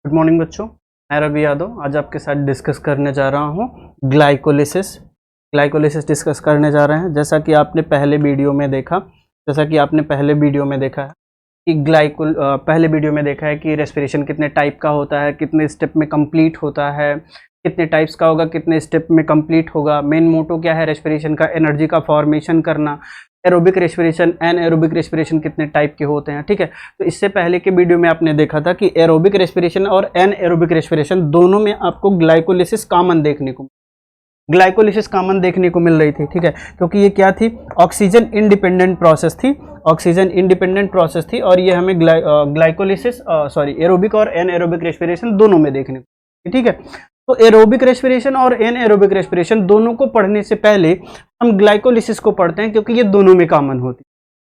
Good morning बच्चों, मैं रवि यादव आज आपके साथ डिस्कस करने जा रहा हूँ ग्लाइकोलिसिस डिस्कस करने जा रहे हैं। जैसा कि आपने पहले वीडियो में देखा है कि पहले वीडियो में देखा है कि रेस्पिरेशन कितने टाइप का होता है, कितने स्टेप में कंप्लीट होता है, कितने टाइप्स का होगा, कितने स्टेप में कंप्लीट होगा। मेन मोटो क्या है रेस्पिरेशन का? एनर्जी का फॉर्मेशन करना। एरोबिक रेस्पिरेशन, एनएरोबिक रेस्पिरेशन कितने टाइप के होते हैं, ठीक है। तो इससे पहले के वीडियो में आपने देखा था कि एरोबिक रेस्पिरेशन और एनएरोबिक रेस्पिरेशन दोनों में आपको ग्लाइकोलिसिस कॉमन देखने को मिल रही थी, ठीक है। क्योंकि ये क्या थी? ऑक्सीजन इंडिपेंडेंट प्रोसेस थी और ये हमें एरोबिक और एनएरोबिक रेस्पिरेशन दोनों में देखने को, ठीक है। तो एरोबिक रेस्पिरेशन और एनएरोबिक रेस्पिरेशन दोनों को पढ़ने से पहले हम ग्लाइकोलिसिस को पढ़ते हैं, क्योंकि ये दोनों में कॉमन होती है।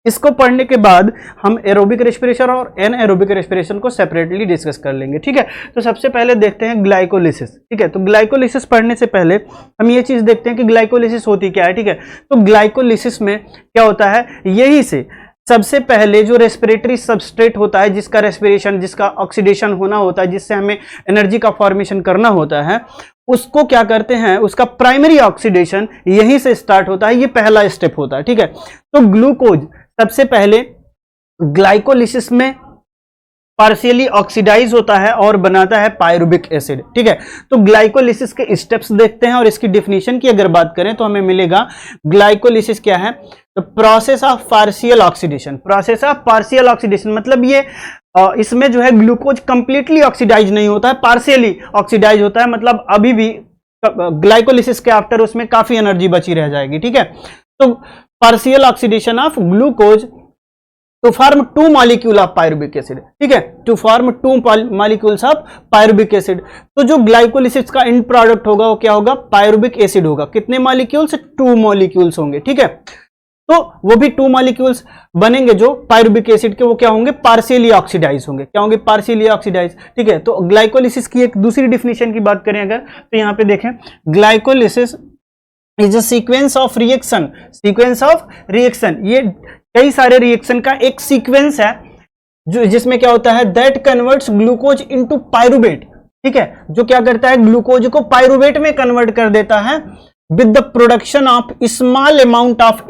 इसको पढ़ने के बाद हम एरोबिक रेस्पिरेशन और एनएरोबिक रेस्पिरेशन को सेपरेटली डिस्कस कर लेंगे, ठीक है। तो सबसे पहले देखते हैं ग्लाइकोलिसिस, ठीक है। तो ग्लाइकोलिसिस पढ़ने से पहले हम ये चीज देखते हैं कि ग्लाइकोलिसिस होती क्या है, ठीक है। तो ग्लाइकोलिसिस में क्या होता है, यही से सबसे पहले जो रेस्पिरेटरी सबस्ट्रेट होता है, जिसका ऑक्सीडेशन होना होता है, जिससे हमें एनर्जी का फॉर्मेशन करना होता है, उसको क्या करते हैं, उसका प्राइमरी ऑक्सीडेशन यहीं से स्टार्ट होता है। ये पहला स्टेप होता है, ठीक है। तो ग्लूकोज सबसे पहले ग्लाइकोलिसिस में पार्शियली ऑक्सीडाइज होता है और बनाता है पायरुबिक एसिड, ठीक है। तो ग्लाइकोलिसिस के स्टेप्स देखते हैं और इसकी डिफिनीशन की अगर बात करें तो हमें मिलेगा ग्लाइकोलिसिस क्या है? तो प्रोसेस ऑफ पार्शियल ऑक्सीडेशन मतलब ये इसमें जो है ग्लूकोज कंप्लीटली ऑक्सीडाइज नहीं होता है, पार्शियली ऑक्सीडाइज होता है। मतलब अभी भी ग्लाइकोलिसिस के आफ्टर उसमें काफी एनर्जी बची रह जाएगी, ठीक है। तो partial oxidation of glucose to form 2 molecule of pyruvic acid, ठीक है, to form 2 molecules of pyruvic acid. तो जो ग्लाइकोलिसिस का एंड प्रोडक्ट होगा वो क्या होगा? पायरुबिक एसिड होगा। कितने मॉलिक्यूल्स? 2 मॉलिक्यूल्स होंगे, ठीक है। तो वो भी 2 मॉलिक्यूल्स बनेंगे जो पायरुबिक एसिड के, वो क्या होंगे? पार्शियली ऑक्सीडाइज होंगे। क्या होंगे? पार्शियली ऑक्सीडाइज, ठीक है। तो ग्लाइकोलिसिस की एक दूसरी डिफिनेशन की बात करें अगर, तो यहां पे देखें, glycolysis is a sequence of reaction. ये कई सारे रिएक्शन का एक सीक्वेंस है जो जिसमें क्या होता है, that converts glucose into pyruvate, ठीक है। जो क्या करता है, ग्लूकोज को पायरुवेट में कन्वर्ट कर देता है with the production of small amount of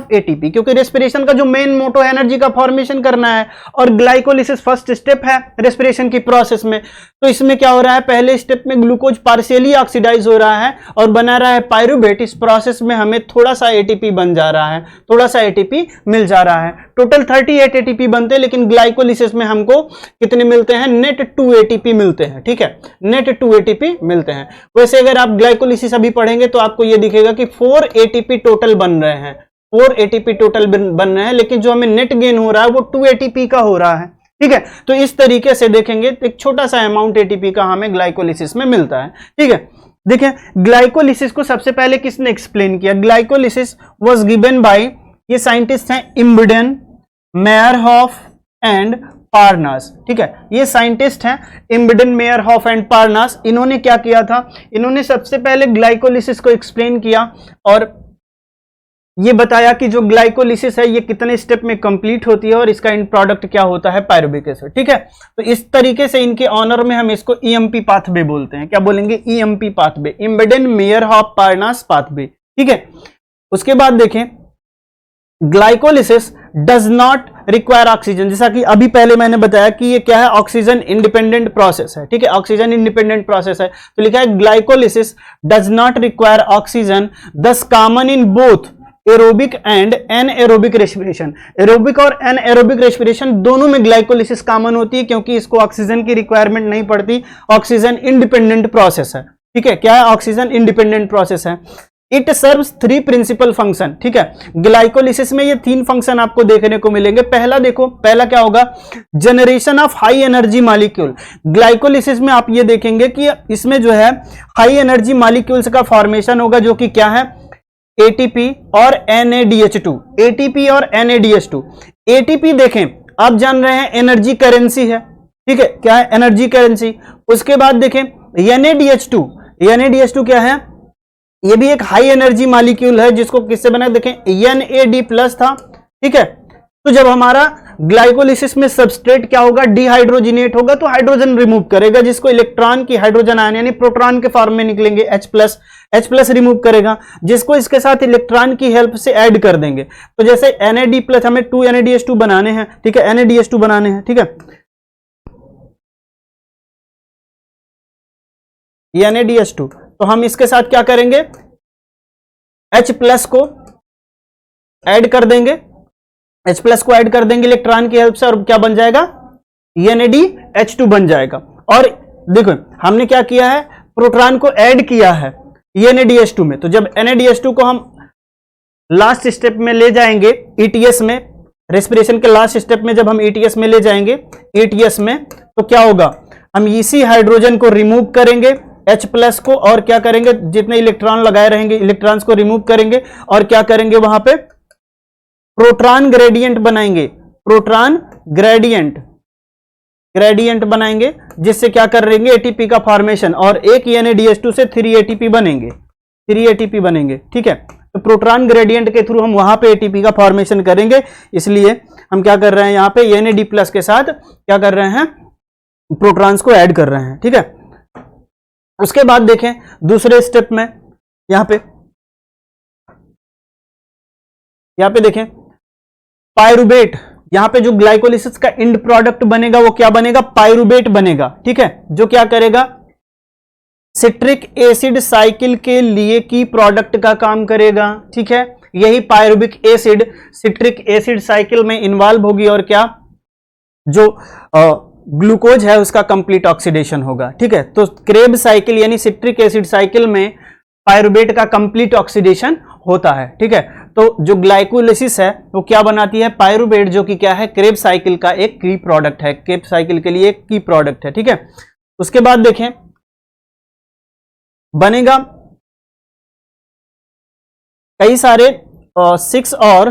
ATP, क्योंकि रेस्पिरेशन का जो मेन मोटो है एनर्जी का फॉर्मेशन करना है और ग्लाइकोलिसिस फर्स्ट स्टेप है रेस्पिरेशन की प्रोसेस में। तो इसमें क्या हो रहा है, पहले स्टेप में ग्लूकोज पार्शियली ऑक्सीडाइज हो रहा है और बना रहा है पायरुवेट। इस प्रोसेस में हमें थोड़ा सा ATP बन जा रहा है, थोड़ा सा ATP मिल जा रहा है। टोटल 38 ATP बनते हैं, लेकिन ग्लाइकोलिसिस में हमको कितने मिलते हैं? नेट 2 ATP मिलते हैं, ठीक है, नेट 2 ATP मिलते हैं। वैसे अगर आप ग्लाइकोलिसिस अभी पढ़ेंगे तो आपको यह दिखेगा कि 4 ATP टोटल बन रहे हैं, 4 ATP टोटल बन रहे हैं, लेकिन जो हमें नेट गेन हो रहा है वो 2 ATP का हो रहा है, ठीक है। तो इस तरीके से देखेंगे तो एक छोटा सा अमाउंट ATP का हमें ग्लाइकोलिसिस में मिलता है, ठीक है। देखिए ग्लाइकोलिसिस को सबसे पहले किसने एक्सप्लेन किया? ग्लाइकोलिसिस वाज गिवन बाय, ये साइंटिस्ट हैं इम्बडेन, मेयरहॉफ एंड पार्नास, ठीक है। ये साइंटिस्ट हैं इम्बडेन, मेयरहॉफ एंड पार्नास। इन्होंने क्या किया था? इन्होंने सबसे पहले ग्लाइकोलिसिस को एक्सप्लेन किया और ये बताया कि जो ग्लाइकोलिसिस है ये कितने स्टेप में कंप्लीट होती है और इसका एंड प्रोडक्ट क्या होता है? पायरुबिक एसिड, ठीक है। तो इस तरीके से इनके ऑनर में हम इसको EMP पाथवे बोलते हैं। क्या बोलेंगे? EMP पाथवे, इम्बडेन मेयरहॉफ पार्नास पाथवे, ठीक है। उसके बाद देखें, glycolysis does not require oxygen. जैसा कि अभी पहले मैंने बताया कि ये क्या है, ऑक्सीजन इंडिपेंडेंट प्रोसेस है, ठीक है, ऑक्सीजन इंडिपेंडेंट प्रोसेस है। तो लिखा है glycolysis does not require oxygen, thus common in both aerobic and anaerobic respiration. Aerobic और एनएरोबिक रेस्पिरेशन दोनों में ग्लाइकोलिसिस कॉमन होती है, क्योंकि इसको ऑक्सीजन की रिक्वायरमेंट नहीं पड़ती, ऑक्सीजन इंडिपेंडेंट प्रोसेस है, ठीक है। क्या है? ऑक्सीजन इंडिपेंडेंट प्रोसेस है। इट सर्व्स 3 प्रिंसिपल फंक्शन, ठीक है। ग्लाइकोलिसिस में ये 3 फंक्शन आपको देखने को मिलेंगे। पहला देखो, पहला क्या होगा? Generation of high energy molecule. Glycolysis में आप ये देखेंगे कि इसमें जो है हाई एनर्जी मॉलिक्यूल्स का फॉर्मेशन होगा, जो कि क्या है? ATP और NADH2, ATP और NADH2। ATP देखें, आप जान रहे हैं एनर्जी करेंसी है, ठीक है। क्या है? Energy currency. उसके बाद देखें NADH2 क्या है? ये भी एक हाई एनर्जी मॉलिक्यूल है, जिसको किससे बना? देखें NAD+ था, ठीक है, तो जब हमारा ग्लाइकोलिसिस में सबस्ट्रेट क्या होगा, डिहाइड्रोजिनेट होगा, तो हाइड्रोजन रिमूव करेगा, जिसको इलेक्ट्रॉन की हाइड्रोजन आयन यानी प्रोटॉन के फॉर्म में निकलेंगे H+ रिमूव करेगा, जिसको इसके साथ इलेक्ट्रॉन की हेल्प से ऐड कर देंगे। तो जैसे NAD+ हमें 2 NADH2 बनाने हैं, ठीक है, NADH2 बनाने हैं, ठीक है, ये NADH2, तो हम इसके साथ क्या करेंगे, H+ को ऐड कर देंगे, H+ को ऐड कर देंगे इलेक्ट्रॉन की हेल्प से, और क्या बन जाएगा, NADH2 बन जाएगा। और देखो हमने क्या किया है, प्रोटॉन को ऐड किया है NADH2 में। तो जब NADH2 को हम लास्ट स्टेप में ले जाएंगे ETS में, रेस्पिरेशन के लास्ट स्टेप में जब हम ETS में ले जाएंगे, ETS में, तो क्या होगा, हम इसी हाइड्रोजन को रिमूव करेंगे H+ को, और क्या करेंगे, जितने इलेक्ट्रॉन लगाए रहेंगे इलेक्ट्रॉन्स को रिमूव करेंगे, और क्या करेंगे, वहां पे प्रोटॉन ग्रेडियंट बनाएंगे, प्रोटॉन ग्रेडियंट बनाएंगे, जिससे क्या करेंगे, ATP का फॉर्मेशन, और एक NADH2 से 3 ATP बनेंगे, ठीक है। तो प्रोटॉन ग्रेडियंट के थ्रू हम वहां पे ATP का फॉर्मेशन करेंगे, इसलिए हम क्या कर रहे हैं, यहां पे NAD+ के साथ क्या कर रहे हैं, प्रोटॉन्स को ऐड कर रहे हैं, ठीक है। उसके बाद देखें दूसरे स्टेप में, यहां पे देखें पायरुवेट, यहां पे जो ग्लाइकोलिसिस का एंड प्रोडक्ट बनेगा वो क्या बनेगा, पायरुवेट बनेगा, ठीक है, जो क्या करेगा, सिट्रिक एसिड साइकिल के लिए की प्रोडक्ट का काम करेगा, ठीक है। यही pyruvic acid citric acid cycle में इन्वॉल्व होगी, और क्या, जो ग्लूकोज है उसका कंप्लीट ऑक्सीडेशन होगा, ठीक है। तो क्रेब साइकिल यानी सिट्रिक एसिड साइकिल में पायरुवेट का कंप्लीट ऑक्सीडेशन होता है, ठीक है। तो जो ग्लाइकोलिसिस है वो क्या बनाती है, पायरुवेट, जो कि क्या है, क्रेब साइकिल का एक की प्रोडक्ट है, क्रेब साइकिल के लिए एक की प्रोडक्ट है, ठीक है। उसके बाद देखें बनेगा कई सारे 6 और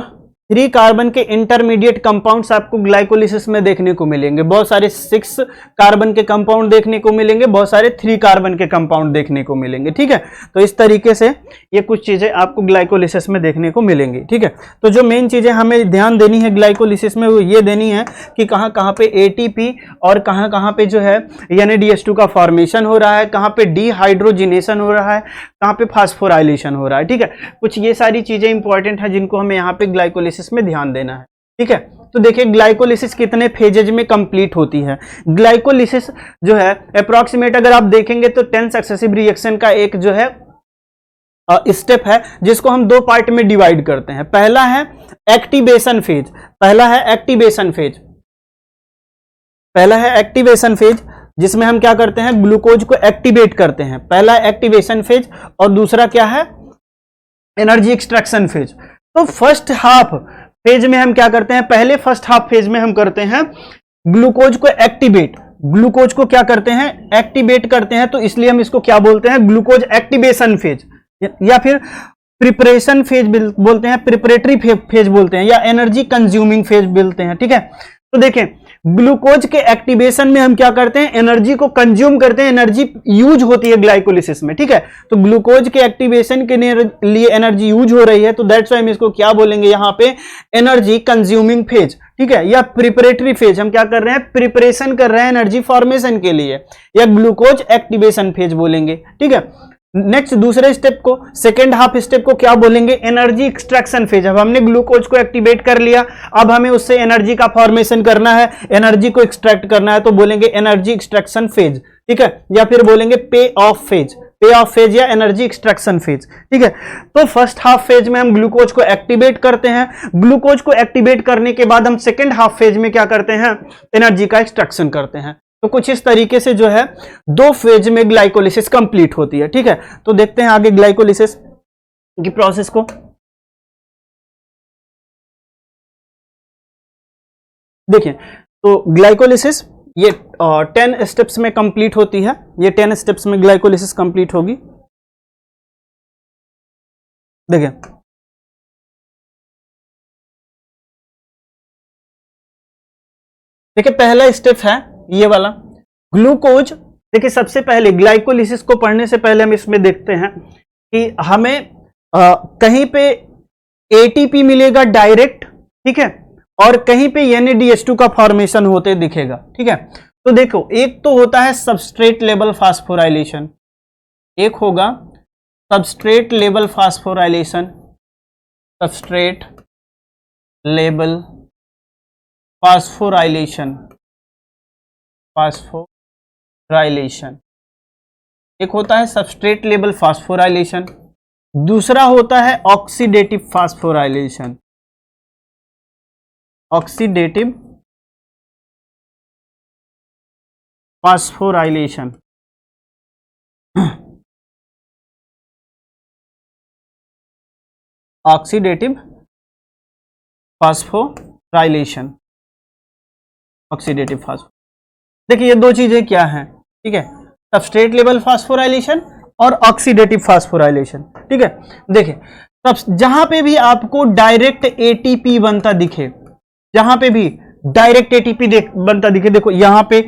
3 कार्बन के इंटरमीडिएट कंपाउंड्स आपको ग्लाइकोलिसिस में देखने को मिलेंगे। बहुत सारे 6 कार्बन के कंपाउंड देखने को मिलेंगे, बहुत सारे 3 कार्बन के कंपाउंड देखने को मिलेंगे, ठीक है। तो इस तरीके से ये कुछ चीजें आपको ग्लाइकोलिसिस में देखने को मिलेंगी, ठीक है। तो जो मेन चीजें हमें ध्यान देनी है ग्लाइकोलिसिस में वो ये देनी है कि कहाँ कहाँ पे ATP और कहाँ कहाँ पे जो है NADH2 का फॉर्मेशन हो रहा है, कहाँ पे डिहाइड्रोजिनेशन हो रहा है, कहाँ पे फास्फोराइलेशन हो रहा है, ठीक है। कुछ ये सारी चीजें इंपॉर्टेंट है जिनको हमें यहाँ पे ग्लाइकोलिसिस में ध्यान देना है, ठीक है। तो देखिए ग्लाइकोलिसिस कितने फेजेज में कंप्लीट होती है। ग्लाइकोलिसिस जो है अप्रॉक्सीमेट अगर आप देखेंगे तो 10 सक्सेसिव रिएक्शन का एक जो है स्टेप है, जिसको हम 2 पार्ट में डिवाइड करते हैं। पहला है एक्टिवेशन फेज, जिसमें हम क्या करते हैं, ग्लूकोज को एक्टिवेट करते हैं। पहला एक्टिवेशन फेज और दूसरा क्या है, एनर्जी एक्सट्रैक्शन फेज। तो फर्स्ट हाफ फेज में हम क्या करते हैं, पहले फर्स्ट हाफ फेज में हम करते हैं ग्लूकोज को एक्टिवेट, ग्लूकोज को क्या करते हैं, एक्टिवेट करते हैं। तो इसलिए हम इसको क्या बोलते हैं, ग्लूकोज एक्टिवेशन फेज, या फिर प्रिपरेशन फेज बोलते हैं, प्रिपरेटरी फेज बोलते हैं, या एनर्जी कंज्यूमिंग फेज बोलते हैं, ठीक है। तो देखें ग्लूकोज के एक्टिवेशन में हम क्या करते हैं, एनर्जी को कंज्यूम करते हैं, एनर्जी यूज होती है ग्लाइकोलिसिस में, ठीक है। तो ग्लूकोज के एक्टिवेशन के लिए एनर्जी यूज हो रही है, तो दैट्स व्हाई हम इसको क्या बोलेंगे यहाँ पे, एनर्जी कंज्यूमिंग फेज, ठीक है। या प्रिपरेटरी फेज, हम क्या कर रहे हैं, प्रिपरेशन कर रहे हैं एनर्जी फॉर्मेशन के लिए, या ग्लूकोज एक्टिवेशन फेज बोलेंगे, ठीक है। नेक्स्ट दूसरे स्टेप को, सेकेंड हाफ स्टेप को क्या बोलेंगे, एनर्जी एक्सट्रैक्शन फेज। अब हमने ग्लूकोज को एक्टिवेट कर लिया, अब हमें उससे एनर्जी का फॉर्मेशन करना है, एनर्जी को एक्सट्रैक्ट करना है, तो बोलेंगे एनर्जी एक्सट्रैक्शन फेज, ठीक है। या फिर बोलेंगे पे ऑफ फेज या एनर्जी एक्सट्रैक्शन फेज, ठीक है। तो फर्स्ट हाफ फेज में हम ग्लूकोज को एक्टिवेट करते हैं, ग्लूकोज को एक्टिवेट करने के बाद हम सेकेंड हाफ फेज में क्या करते हैं, एनर्जी का एक्सट्रैक्शन करते हैं। तो कुछ इस तरीके से जो है 2 फेज में ग्लाइकोलिसिस कंप्लीट होती है, ठीक है। तो देखते हैं आगे ग्लाइकोलिसिस की प्रोसेस को। देखिए तो ग्लाइकोलिसिस ये 10 स्टेप्स में कंप्लीट होती है, ये 10 स्टेप्स में ग्लाइकोलिसिस कंप्लीट होगी। देखिए पहला स्टेप है ये वाला ग्लूकोज। देखिए सबसे पहले ग्लाइकोलिसिस को पढ़ने से पहले हम इसमें देखते हैं कि हमें कहीं पे एटीपी मिलेगा डायरेक्ट, ठीक है, और कहीं पे NaDH2 का फॉर्मेशन होते दिखेगा। ठीक है, तो देखो एक तो होता है सबस्ट्रेट लेवल फास्फोराइलेशन, एक होगा substrate level phosphorylation, substrate level phosphorylation, phosphorylation एक होता है सबस्ट्रेट लेवल फास्फोराइलेशन, दूसरा होता है oxidative phosphorylation, oxidative phosphorylation. Oxidative phosphorylation, oxidative phospho, देखिए ये दो चीजें क्या हैं, ठीक है, सबस्ट्रेट लेवल फास्फोराइलेशन और ऑक्सीडेटिव फास्फोराइलेशन। ठीक है, देखिए तब जहां पे भी आपको डायरेक्ट एटीपी बनता दिखे, जहां पे भी डायरेक्ट एटीपी बनता दिखे, देखो यहां पे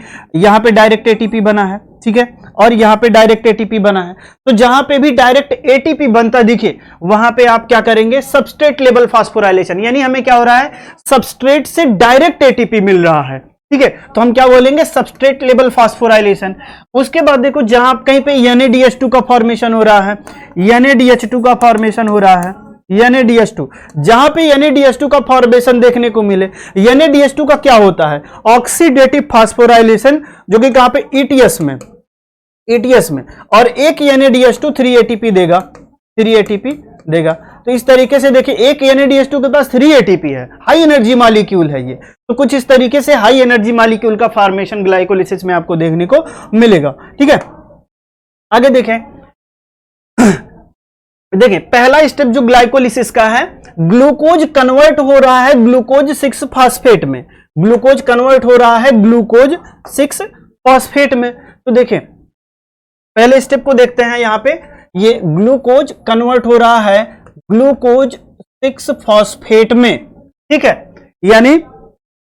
डायरेक्ट एटीपी बना है, ठीक है, और यहां पे डायरेक्ट एटीपी बना है, तो जहां पे भी डायरेक्ट एटीपी बनता दिखे वहां पे आप क्या करेंगे, सबस्ट्रेट लेवल फास्फोराइलेशन, यानी हमें क्या हो रहा है, सबस्ट्रेट से डायरेक्ट एटीपी मिल रहा है। ठीक है, तो हम क्या बोलेंगे, सबस्ट्रेट लेवल फास्फोराइलेशन। उसके बाद देखो जहां कहीं पे NaDH2 का फॉर्मेशन हो रहा है, NaDH2 का फॉर्मेशन हो रहा है, NaDH2, जहां पे NaDH2 का फॉर्मेशन देखने को मिले, NaDH2 का क्या होता है, ऑक्सीडेटिव फास्फोराइलेशन, जो कि कहां पे ETS में, और एक NaDH2 3 ATP देगा। तो इस तरीके से देखिए एक NaDH2 के पास 3 ATP है, हाई एनर्जी मॉलिक्यूल है ये, तो कुछ इस तरीके से हाई एनर्जी मॉलिक्यूल का फॉर्मेशन ग्लाइकोलिसिस में आपको देखने को मिलेगा। ठीक है, आगे देखें, देखिए पहला स्टेप जो ग्लाइकोलिसिस का है, ग्लूकोज कन्वर्ट हो रहा है ग्लूकोज 6 फॉस्फेट में, ग्लूकोज कन्वर्ट हो रहा है ग्लूकोज 6 फॉस्फेट में। तो देखिए पहले स्टेप को देखते हैं, यहां पे ये ग्लूकोज कन्वर्ट हो रहा है ग्लूकोज 6 फॉस्फेट में। ठीक है, यानी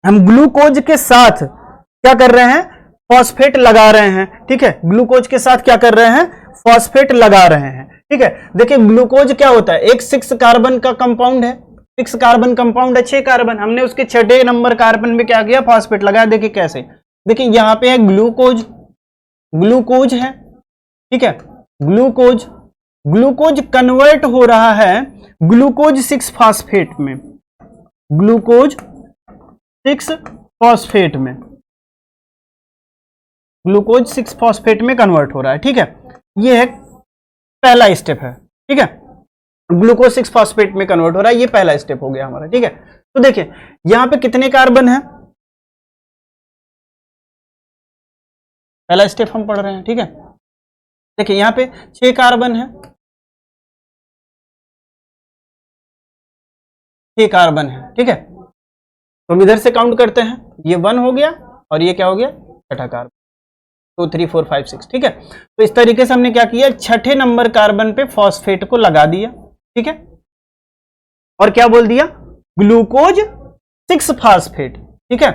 हम ग्लूकोज के साथ क्या कर रहे हैं, फॉस्फेट लगा रहे हैं। ठीक है, ग्लूकोज के साथ क्या कर रहे हैं, फॉस्फेट लगा रहे हैं। ठीक है, देखिए ग्लूकोज क्या होता है, एक 6 कार्बन का कंपाउंड है, 6 कार्बन कंपाउंड है, 6 कार्बन, हमने उसके 6ठे नंबर कार्बन में क्या किया, फॉस्फेट लगाया। देखिए कैसे, देखिए यहां पे है ग्लूकोज है, ठीक है, ग्लूकोज कन्वर्ट हो रहा है ग्लूकोज 6 फॉस्फेट में, ग्लूकोज 6 फॉस्फेट में, ग्लूकोज 6 फॉस्फेट में कन्वर्ट हो रहा है। ठीक है, ये है पहला स्टेप है। ठीक है, ग्लूकोज 6 फॉस्फेट में कन्वर्ट हो रहा है, ये पहला स्टेप हो गया हमारा। ठीक है, तो देखिए यहां पे कितने कार्बन है, पहला स्टेप हम पढ़ रहे हैं। ठीक है, देखिए यहां पे 6 कार्बन है, 6 कार्बन है। ठीक है, तो हम इधर से काउंट करते हैं, ये 1 हो गया और ये क्या हो गया, छठा कार्बन, 2 3 4 5 6। ठीक है, तो इस तरीके से हमने क्या किया, छठे नंबर कार्बन पे फॉस्फेट को लगा दिया। ठीक है, और क्या बोल दिया, ग्लूकोज 6 फॉस्फेट। ठीक है,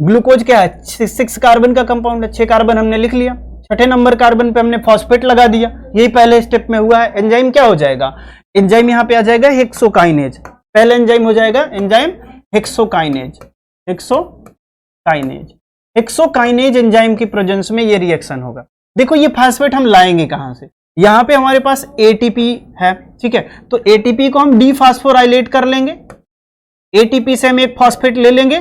ग्लूकोज क्या है, 6 कार्बन का कंपाउंड है, 6 कार्बन हमने लिख लिया, छठे नंबर कार्बन पे हमने फॉस्फेट लगा दिया, यही पहले स्टेप में हुआ है। एंजाइम क्या हो जाएगा, एंजाइम यहां पे आ जाएगा हेक्सोकाइनेज, पहला एंजाइम हो जाएगा एंजाइम हेक्सोकाइनेज, हेक्सोकाइनेज एंजाइम की प्रेजेंस में ये रिएक्शन होगा। देखो ये फॉस्फेट हम लाएंगे कहां से, यहां पे हमारे पास एटीपी है। ठीक है, तो एटीपी को हम डीफॉस्फोराइलेट कर लेंगे, एटीपी से हम एक फॉस्फेट ले लेंगे,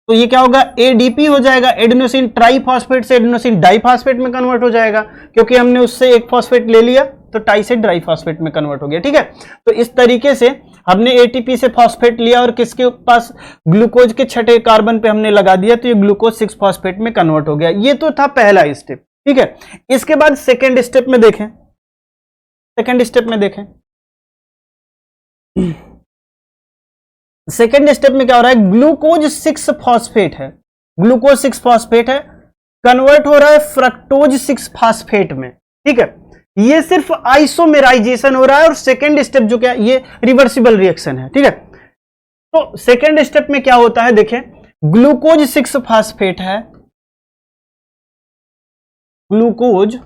तो ये क्या होगा, एडीपी हो जाएगा, एडेनोसिन ट्राइफॉस्फेट से एडेनोसिन डाइफॉस्फेट में कन्वर्ट हो जाएगा, क्योंकि हमने उससे एक फॉस्फेट ले लिया तो टाई से ड्राइफॉस्फेट में कन्वर्ट हो गया। ठीक है, तो इस तरीके से हमने एटीपी से फॉस्फेट लिया और किसके पास, ग्लूकोज के छठे कार्बन पे हमने लगा दिया, तो ये ग्लूकोज 6 फॉस्फेट में कन्वर्ट हो गया। ये तो था पहला स्टेप। ठीक है, इसके बाद सेकेंड स्टेप में देखें, सेकेंड स्टेप में क्या हो रहा है, ग्लूकोज 6 फॉस्फेट है, ग्लूकोज 6 फॉस्फेट है, कन्वर्ट हो रहा है फ्रक्टोज 6 फॉस्फेट में। ठीक है, ये सिर्फ आइसोमेराइजेशन हो रहा है, और सेकेंड स्टेप जो क्या, ये रिवर्सिबल रिएक्शन है। ठीक है, तो सेकेंड स्टेप में क्या होता है, देखें ग्लूकोज 6 फॉस्फेट है, ग्लूकोज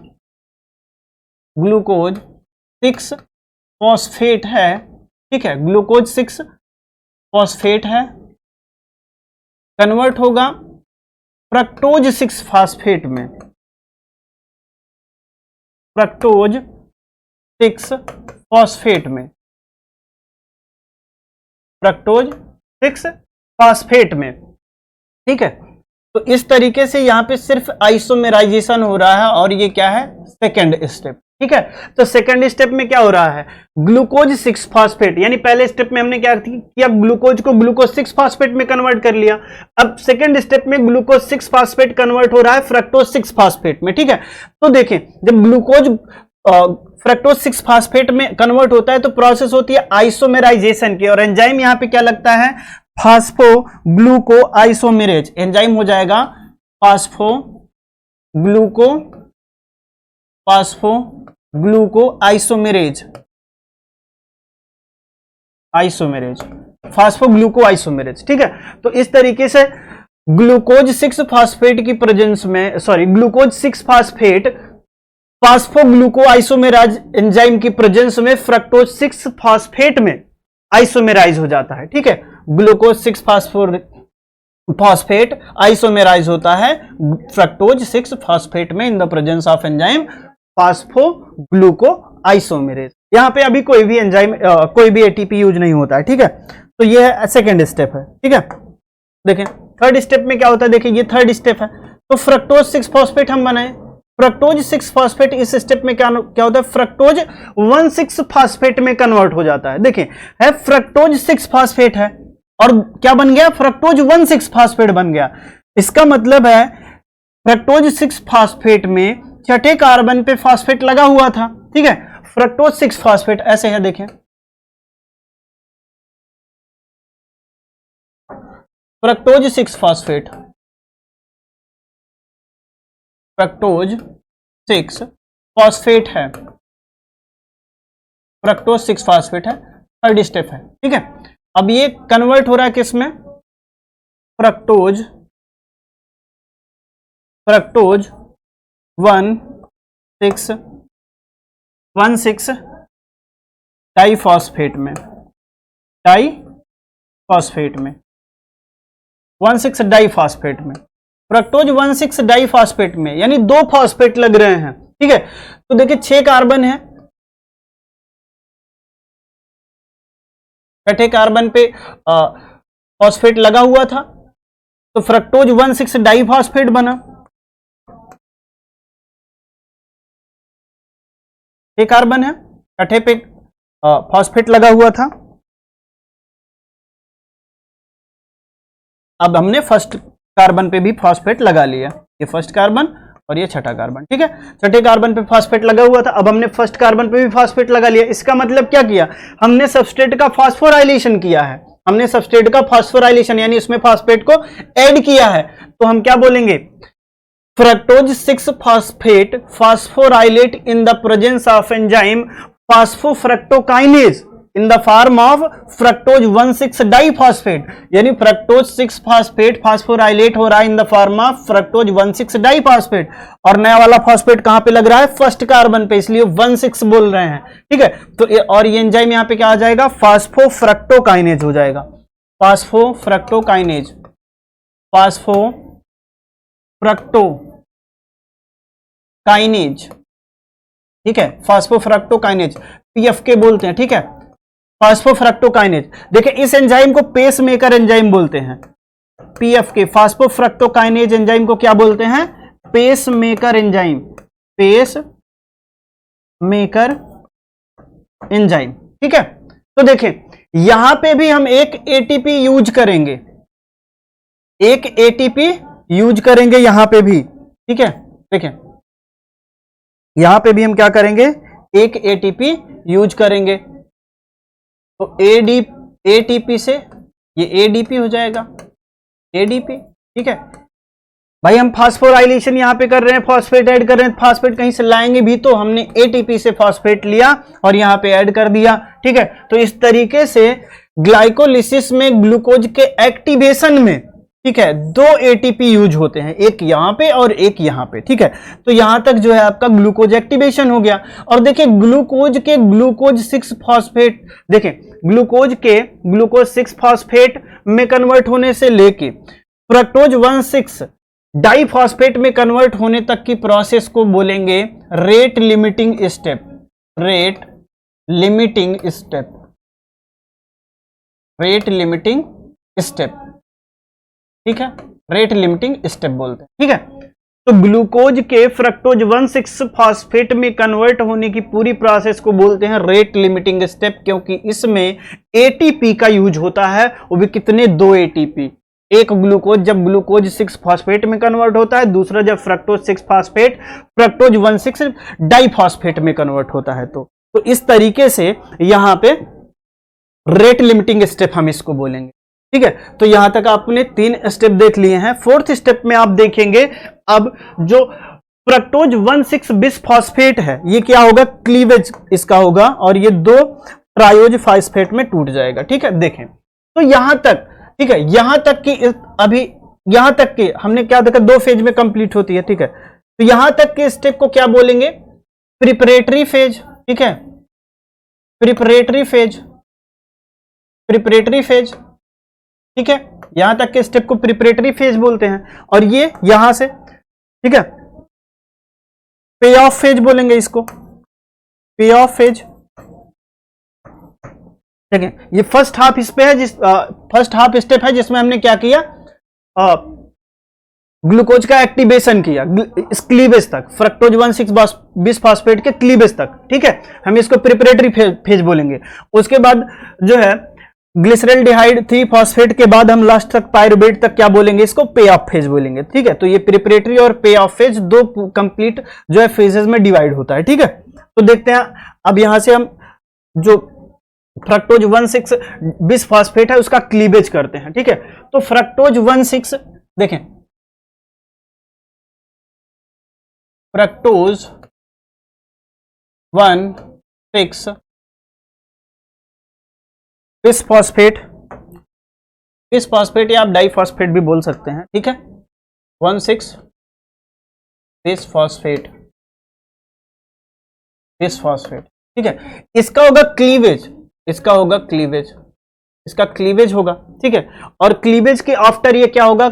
6 फॉस्फेट है। ठीक है, ग्लूकोज 6 फॉस्फेट है, कन्वर्ट होगा फ्रक्टोज 6 फास्फेट में, फ्रक्टोज 6 फॉस्फेट में, फ्रक्टोज 6 फास्फेट में। ठीक है, तो इस तरीके से यहां पे सिर्फ आइसोमेराइजेशन हो रहा है और ये क्या है, सेकेंड स्टेप। ठीक है, तो सेकंड स्टेप में क्या हो रहा है, ग्लूकोज 6 फास्फेट, यानी पहले स्टेप में हमने क्या किया, ग्लूकोज को ग्लूकोज 6 फास्फेट में कन्वर्ट कर लिया। अब सेकंड स्टेप में ग्लूकोज 6 फास्फेट कन्वर्ट हो रहा है फ्रक्टोज 6 फास्फेट में। ठीक है, तो देखें जब ग्लूकोज फ्रक्टोज 6 फास्फेट में कन्वर्ट होता है तो प्रोसेस होती है आइसोमेराइजेशन की, और एंजाइम यहां पे क्या लगता है, फास्फो ग्लूको आइसोमेरेज। एंजाइम हो जाएगा फास्फो ग्लूको आइसोमेरेज, फास्फो ग्लूको आइसोमेरेज। ठीक है, तो इस तरीके से ग्लूकोज 6 फास्फेट की प्रेजेंस में, sorry glucose 6 phosphate phospho ग्लूको आइसोमेराइज enzyme की प्रेजेंस में फ्रक्टोज 6 फास्फेट में आइसोमेराइज हो जाता है। ठीक है, ग्लूकोज 6 फास्फेट आइसोमेराइज होता है फ्रक्टोज 6 फास्फेट में इन the presence of enzyme phospho ग्लूको isomerase. यहां पे अभी कोई भी एंजाइम कोई भी एटीपी यूज नहीं होता है। ठीक है, तो ये है सेकेंड स्टेप है। ठीक है, देखें थर्ड स्टेप में क्या होता है, देखिए ये थर्ड स्टेप है। तो फ्रक्टोज 6 फास्फेट हम बनाए, फ्रक्टोज 6 फास्फेट इस स्टेप में क्या होता है, फ्रक्टोज 1,6 फास्फेट में कन्वर्ट हो जाता है। देखें है फ्रक्टोज 6 फास्फेट है और क्या बन गया, फ्रक्टोज 1,6 फास्फेट बन गया। इसका मतलब है फ्रक्टोज 6 फास्फेट में छठे कार्बन पे फास्फेट लगा हुआ था। ठीक है, फ्रक्टोज 6 फास्फेट ऐसे है, देखें फ्रक्टोज 6 फास्फेट, फ्रक्टोज 6 फास्फेट है, फ्रक्टोज 6 फास्फेट है, थर्ड स्टेप है। ठीक है, अब ये कन्वर्ट हो रहा है किसमें, फ्रक्टोज 1,6 डाइफॉस्फेट में, 1,6 डाइफॉस्फेट में, फ्रक्टोज 1,6 डाइफॉस्फेट में, यानी 2 फॉस्फेट लग रहे हैं। ठीक है, तो देखिए 6 कार्बन है, छठे कार्बन पे फॉस्फेट लगा हुआ था तो फ्रक्टोज 1,6 डाइफॉस्फेट बना। एक कार्बन है, छठे पे फॉस्फेट लगा हुआ था। अब हमने फर्स्ट कार्बन पे भी फॉस्फेट लगा लिया, ये फर्स्ट कार्बन और ये छठा कार्बन। ठीक है, छठे कार्बन पे फॉस्फेट लगा हुआ था, अब हमने फर्स्ट कार्बन पे भी फॉस्फेट लगा लिया। इसका मतलब क्या किया, हमने सबस्ट्रेट का फास्फोराइलेशन किया है, हमने सबस्ट्रेट का फास्फोराइलेशन यानी उसमें फॉस्फेट को ऐड किया है। तो हम क्या बोलेंगे, fructose 6 phosphate phosphorylate in the presence of enzyme phosphofructokinase in the form of fructose 1,6 diphosphate, यानी फ्रक्टोज 6 फास्फेट फास्फोराइलेट हो रहा है in the form of fructose 1,6 diphosphate, और नया वाला फॉस्फेट कहां पे लग रहा है, फर्स्ट कार्बन पे, इसलिए 1,6 बोल रहे हैं। ठीक है, तो और ये एंजाइम यहां पे क्या आ जाएगा, फास्फोफ्रक्टोकाइनेज हो जाएगा, फास्फोफ्रक्टोकाइनेज, फास्फोफ्रक्टोकाइनेज। ठीक है, फास्फोफ्रक्टोकाइनेज पीएफके बोलते हैं। ठीक है, फास्फोफ्रक्टोकाइनेज। देखिए इस एंजाइम को पेस मेकर एंजाइम बोलते हैं, पीएफके फास्फोफ्रक्टोकाइनेज एंजाइम को क्या बोलते हैं, pacemaker enzyme, pacemaker enzyme. ठीक है, तो देखें यहां पे भी हम एक एटीपी यूज करेंगे, एक एटीपी यूज करेंगे यहां पे भी। ठीक है, देखें यहां पे भी हम क्या करेंगे, एक एटीपी यूज करेंगे, तो एटीपी से ये एडीपी हो जाएगा, एडीपी। ठीक है भाई, हम फास्फोराइलेशन यहां पे कर रहे हैं, फॉस्फेट ऐड कर रहे हैं, फॉस्फेट कहीं से लाएंगे भी तो हमने एटीपी से फॉस्फेट लिया और यहां पे ऐड कर दिया। ठीक है, तो इस तरीके से ग्लाइकोलिसिस में ग्लूकोज के एक्टिवेशन में, ठीक है, 2 एटीपी यूज होते हैं, एक यहां पे और एक यहां पे। ठीक है, तो यहां तक जो है आपका ग्लूकोज एक्टिवेशन हो गया। और देखिए ग्लूकोज 6 फॉस्फेट, देखें ग्लूकोज 6 फॉस्फेट में कन्वर्ट होने से लेके फ्रक्टोज 1,6 डाइफॉस्फेट में कन्वर्ट होने तक की प्रोसेस को बोलेंगे rate limiting step. Rate limiting step, rate limiting step, ठीक है, रेट लिमिटिंग स्टेप बोलते हैं, ठीक है। तो ग्लूकोज के फ्रक्टोज 1,6 फॉस्फेट में कन्वर्ट होने की पूरी प्रोसेस को बोलते हैं रेट लिमिटिंग स्टेप, क्योंकि इसमें एटीपी का यूज होता है, वो भी कितने, 2 एटीपी। एक ग्लूकोज जब ग्लूकोज 6 फॉस्फेट में कन्वर्ट होता है, दूसरा जब फ्रक्टोज 6 फॉस्फेट फ्रक्टोज 1,6 डाइफॉस्फेट में कन्वर्ट होता है। तो इस तरीके से यहां पे रेट लिमिटिंग स्टेप हम इसको बोलेंगे, ठीक है। तो यहां तक आपने 3 स्टेप देख लिए हैं। 4th स्टेप में आप देखेंगे अब जो फ्रक्टोज 1,6 बिसफॉस्फेट है, ये क्या होगा, क्लीवेज इसका होगा और ये 2 ट्रायोज फॉस्फेट में टूट जाएगा, ठीक है। देखें तो यहां तक, ठीक है, यहां तक कि अभी यहां तक कि हमने क्या देखा, 2 फेज में कंप्लीट होती है, ठीक है। तो यहां तक के स्टेप को क्या बोलेंगे, प्रिपरेटरी फेज, ठीक है, प्रिपरेटरी फेज, प्रिपरेटरी फेज, ठीक है। यहां तक के स्टेप को प्रिपरेटरी फेज बोलते हैं। और ये यहां से, ठीक है, पे ऑफ फेज बोलेंगे इसको, पे ऑफ फेज, ठीक है। ये फर्स्ट हाफ इस पे है, फर्स्ट हाफ स्टेप है जिसमें हमने क्या किया, ग्लूकोज का एक्टिवेशन किया इस क्लीवेज तक, फ्रक्टोज 1,6 बिसफॉस्फेट के क्लीवेज तक, ठीक है। हम इसको प्रिपरेटरी फेज बोलेंगे। उसके बाद जो है ग्लिसरल्डिहाइड 3 फॉस्फेट के बाद हम लास्ट तक पायरुवेट तक क्या बोलेंगे, इसको पे ऑफ फेज बोलेंगे, ठीक है। तो ये प्रिपरेटरी और पे ऑफ फेज 2 कंप्लीट जो है फेजेस में डिवाइड होता है, ठीक है। तो देखते हैं अब यहां से हम जो फ्रक्टोज 1,6 बिसफॉस्फेट है उसका क्लीवेज करते हैं, ठीक है। तो फ्रक्टोज 1,6 देखें, फ्रक्टोज 1,6 बिसफॉस्फेट, बिसफॉस्फेट या आप डाइफॉस्फेट भी बोल सकते हैं, ठीक है। 1,6 बिसफॉस्फेट, बिसफॉस्फेट, ठीक है। इसका होगा क्लीवेज, इसका होगा क्लीवेज, इसका क्लीवेज होगा, ठीक है। और क्लीवेज के आफ्टर ये क्या होगा,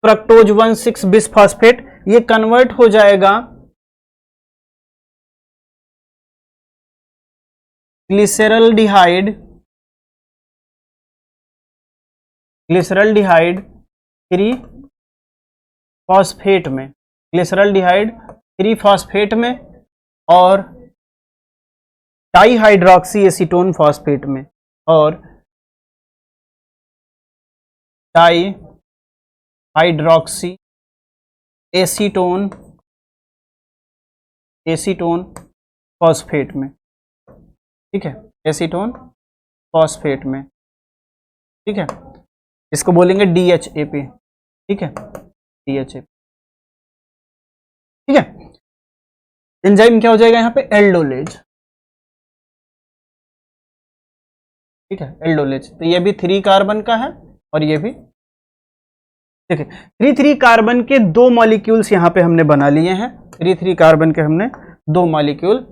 फ्रक्टोज 1,6 बिसफॉस्फेट ये कन्वर्ट हो जाएगा ग्लिसरल्डिहाइड, ग्लिसरल्डिहाइड 3 फॉस्फेट में, ग्लिसरल्डिहाइड 3 फॉस्फेट में और डाइहाइड्रोक्सी एसीटोन फॉस्फेट में, और डाइहाइड्रोक्सी एसीटोन, एसीटोन फॉस्फेट में, ठीक है, एसीटोन फॉस्फेट में, ठीक है। इसको बोलेंगे DHAP, ठीक है, DHAP, ठीक है। एंजाइम क्या हो जाएगा यहाँ पे, एल्डोलेज, ठीक है, एल्डोलेज। तो ये भी 3 कार्बन का है और ये भी, ठीक है। 3 कार्बन के 2 मॉलिक्यूल्स यहां पे हमने बना लिए हैं, 3 कार्बन के हमने 2 मॉलिक्यूल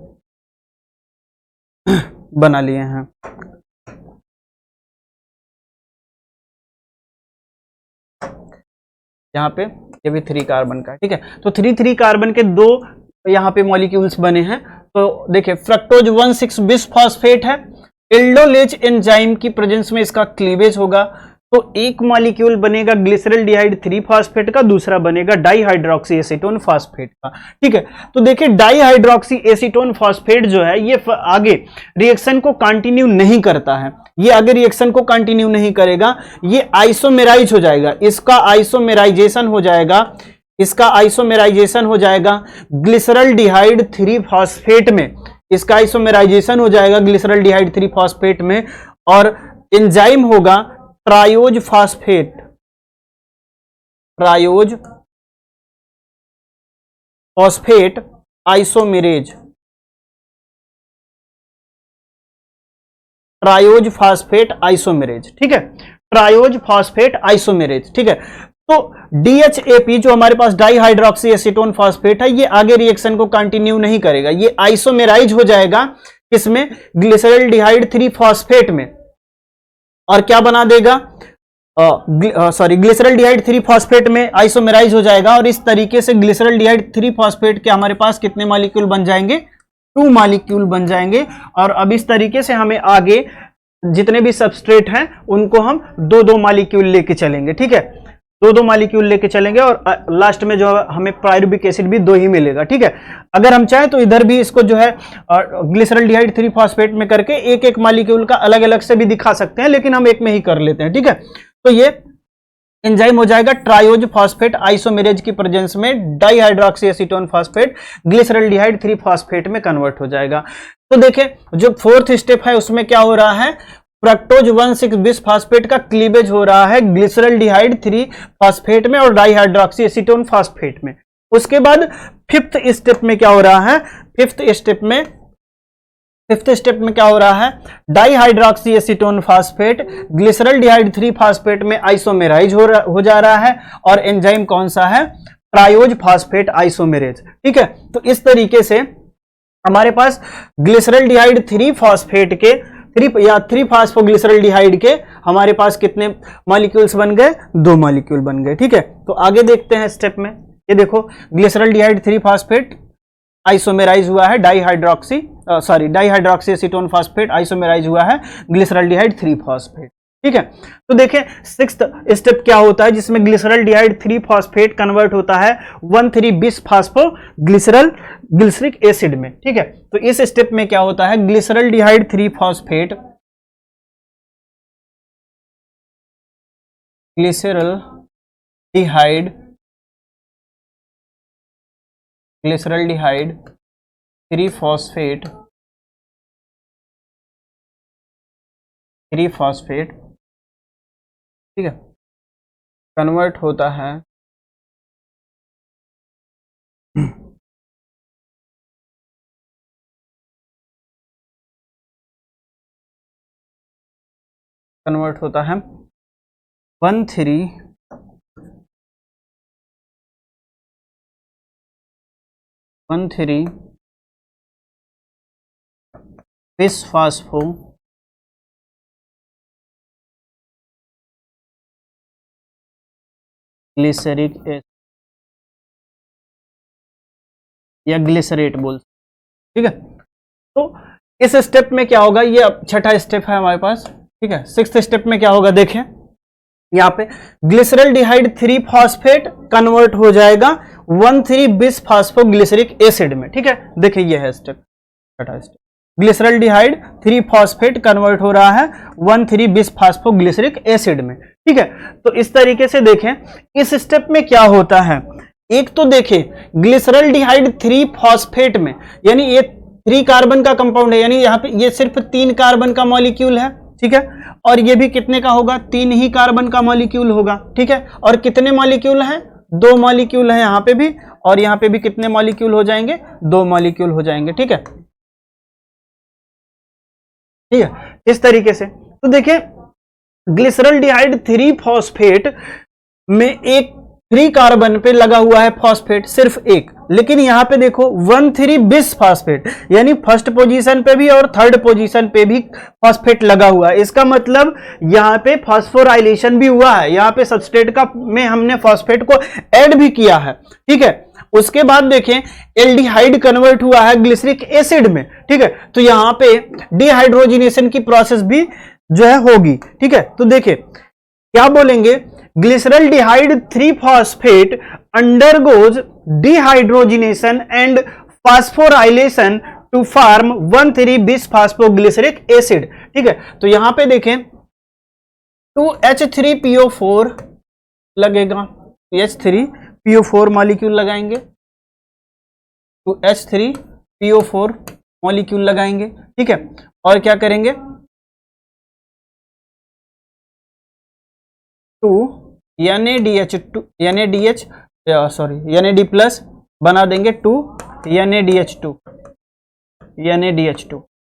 बना लिए हैं। यहाँ पे ये भी 3 कार्बन का, ठीक है। तो 3 कार्बन के 2 यहाँ पे मॉलिक्यूल्स बने हैं। तो देखिए फ्रक्टोज 1,6 बिसफॉस्फेट है, एल्डोलेज एंजाइम की प्रेजेंस में इसका क्लीवेज होगा। तो एक मॉलिक्यूल बनेगा ग्लिसरल्डिहाइड 3 फॉस्फेट का, दूसरा बनेगा डाइहाइड्रोक्सी एसीटोन फॉस्फेट का, ठीक है। तो देखिए डाइहाइड्रोक्सी एसीटोन फॉस्फेट जो है ये आगे रिएक्शन को कंटिन्यू नहीं करता है, ये आगे रिएक्शन को कंटिन्यू नहीं करेगा, ये आइसोमेराइज हो जाएगा, इसका आइसोमेराइजेशन हो जाएगा, इसका आइसोमेराइजेशन हो जाएगा ग्लिसरल्डिहाइड 3 फॉस्फेट में, इसका आइसोमेराइजेशन हो जाएगा ग्लिसरल्डिहाइड 3 फॉस्फेट में, और एंजाइम होगा triose phosphate, triose phosphate isomerase, triose phosphate isomerase, ठीक है, ट्रायोज फॉस्फेट आइसोमेरेज, ठीक है। तो DHAP जो हमारे पास डाइहाइड्रोक्सी एसीटोन फॉस्फेट है, ये आगे रिएक्शन को कंटिन्यू नहीं करेगा, ये आइसोमेराइज हो जाएगा किसमें, ग्लिसरल्डिहाइड 3 फॉस्फेट में, और क्या बना देगा, ग्लिसरल्डिहाइड 3 फॉस्फेट में आइसोमेराइज हो जाएगा और इस तरीके से ग्लिसरल्डिहाइड 3 फॉस्फेट के हमारे पास कितने मॉलिक्यूल बन जाएंगे, 2 मॉलिक्यूल बन जाएंगे। और अब इस तरीके से हमें आगे जितने भी सबस्ट्रेट हैं उनको हम 2-2 मॉलिक्यूल लेके चलेंगे, ठीक है, 2-2 मॉलिक्यूल लेके चलेंगे और लास्ट में जो हमें पायरुविक एसिड भी 2 ही मिलेगा, ठीक है। अगर हम चाहें तो इधर भी इसको जो है ग्लिसरल्डिहाइड 3 फॉस्फेट में करके एक एक मॉलिक्यूल का अलग अलग से भी दिखा सकते हैं, लेकिन हम एक में ही कर लेते हैं, ठीक है। तो ये एंजाइम हो जाएगा ट्रायोज फॉस्फेट आइसोमेरेज की प्रेजेंस में dihydroxy acetone phosphate glyceraldehyde 3 phosphate में कन्वर्ट हो जाएगा। तो देखें जो 4th स्टेप है उसमें क्या हो रहा है, फ्रक्टोज 1,6-बिस फॉस्फेट का क्लीवेज हो रहा है ग्लिसरल्डिहाइड 3 फॉस्फेट में और डाइहाइड्रोक्सी एसीटोन फॉस्फेट में। उसके बाद 5th स्टेप में क्या हो रहा है, 5th स्टेप में क्या हो रहा है, dihydroxy acetone phosphate glyceraldehyde 3 phosphate में आइसोमेराइज हो जा रहा है और एंजाइम कौन सा है, ट्रायोज फॉस्फेट आइसोमेरेज, ठीक है। तो इस तरीके से हमारे पास ग्लिसरल्डिहाइड 3 फॉस्फेट के 3 फॉस्फोग्लिसरल्डिहाइड के हमारे पास कितने मॉलिक्यूल्स बन गए, 2 मॉलिक्यूल बन गए, ठीक है। तो आगे देखते हैं स्टेप में, ये देखो ग्लिसरल्डिहाइड 3 फॉस्फेट आइसोमेराइज हुआ है डाइहाइड्रोक्सी एसीटोन फॉस्फेट आइसोमेराइज हुआ है ग्लिसरल्डिहाइड 3 फॉस्फेट, ठीक है। तो देखें 6th स्टेप क्या होता है जिसमें ग्लिसरल्डिहाइड 3 फॉस्फेट कन्वर्ट होता है 1,3-बिस ग्लिसरिक एसिड में, ठीक है। तो इस स्टेप में क्या होता है, ग्लिसरल्डिहाइड 3 फॉस्फेट ग्लिसरल्डिहाइड 3 फॉस्फेट ठीक है, कन्वर्ट होता है कन्वर्ट होता है 1,3-बिस फॉस्फो ग्लिसरिक एसिड या ग्लिसरेट बोल, ठीक है। तो इस स्टेप में क्या होगा, ये अब 6ठा स्टेप है हमारे पास, ठीक है। 6th स्टेप में क्या होगा, देखें यहां पे ग्लिसरल्डिहाइड 3 फॉस्फेट कन्वर्ट हो जाएगा 1,3-बिस फॉस्फोग्लिसरिक एसिड में, ठीक है। देखिए ये है स्टेप, 6ठा स्टेप, ग्लिसरल्डिहाइड 3 फॉस्फेट कन्वर्ट हो रहा है 1,3-बिस फॉस्फोग्लिसरिक एसिड में, ठीक है। तो इस तरीके से देखें इस स्टेप में क्या होता है, एक तो देखें ग्लिसरल्डिहाइड 3 फॉस्फेट में, यानी ये 3 कार्बन का कंपाउंड है, यानी यहाँ पे ये सिर्फ 3 कार्बन का मॉलिक्यूल है, ठीक है। और ये भी कितने का होगा, 3 ही कार्बन का मॉलिक्यूल होगा, ठीक है। और कितने मॉलिक्यूल हैं, 2 मॉलिक्यूल हैं यहाँ पे भी, और यहाँ पे भी कितने मॉलिक्यूल हो जाएंगे, 2 मॉलिक्यूल हो जाएंगे, ठीक है, ठीक है। इस तरीके से तो देखिए ग्लिसरल्डिहाइड 3 फॉस्फेट में एक 3 कार्बन पे लगा हुआ है फॉस्फेट, सिर्फ एक, लेकिन यहां पे देखो 1,3-बिस फॉस्फेट, यानी फर्स्ट पोजीशन पे भी और थर्ड पोजीशन पे भी फॉस्फेट लगा हुआ है। इसका मतलब यहां पे फॉस्फोराइलेशन भी हुआ है, यहां पे सबस्ट्रेट का में हमने फॉस्फेट को ऐड भी किया है, ठीक है। उसके बाद देखें एल्डिहाइड कन्वर्ट हुआ है ग्लिसरिक एसिड में, ठीक है। तो यहां पे डिहाइड्रोजिनेशन की प्रोसेस भी जो है होगी, ठीक है। तो देखिए क्या बोलेंगे, glyceraldehyde 3 phosphate undergoes dehydrogenation and phosphorylation to form 1,3-बिस फॉस्फोग्लिसरिक एसिड, ठीक है। तो यहां पे देखें 2H3PO4 लगेगा, H3PO4 मॉलिक्यूल लगाएंगे, 2H3PO4 मॉलिक्यूल लगाएंगे, ठीक है। और क्या करेंगे, 2 NAD प्लस बना देंगे 2 NADH2,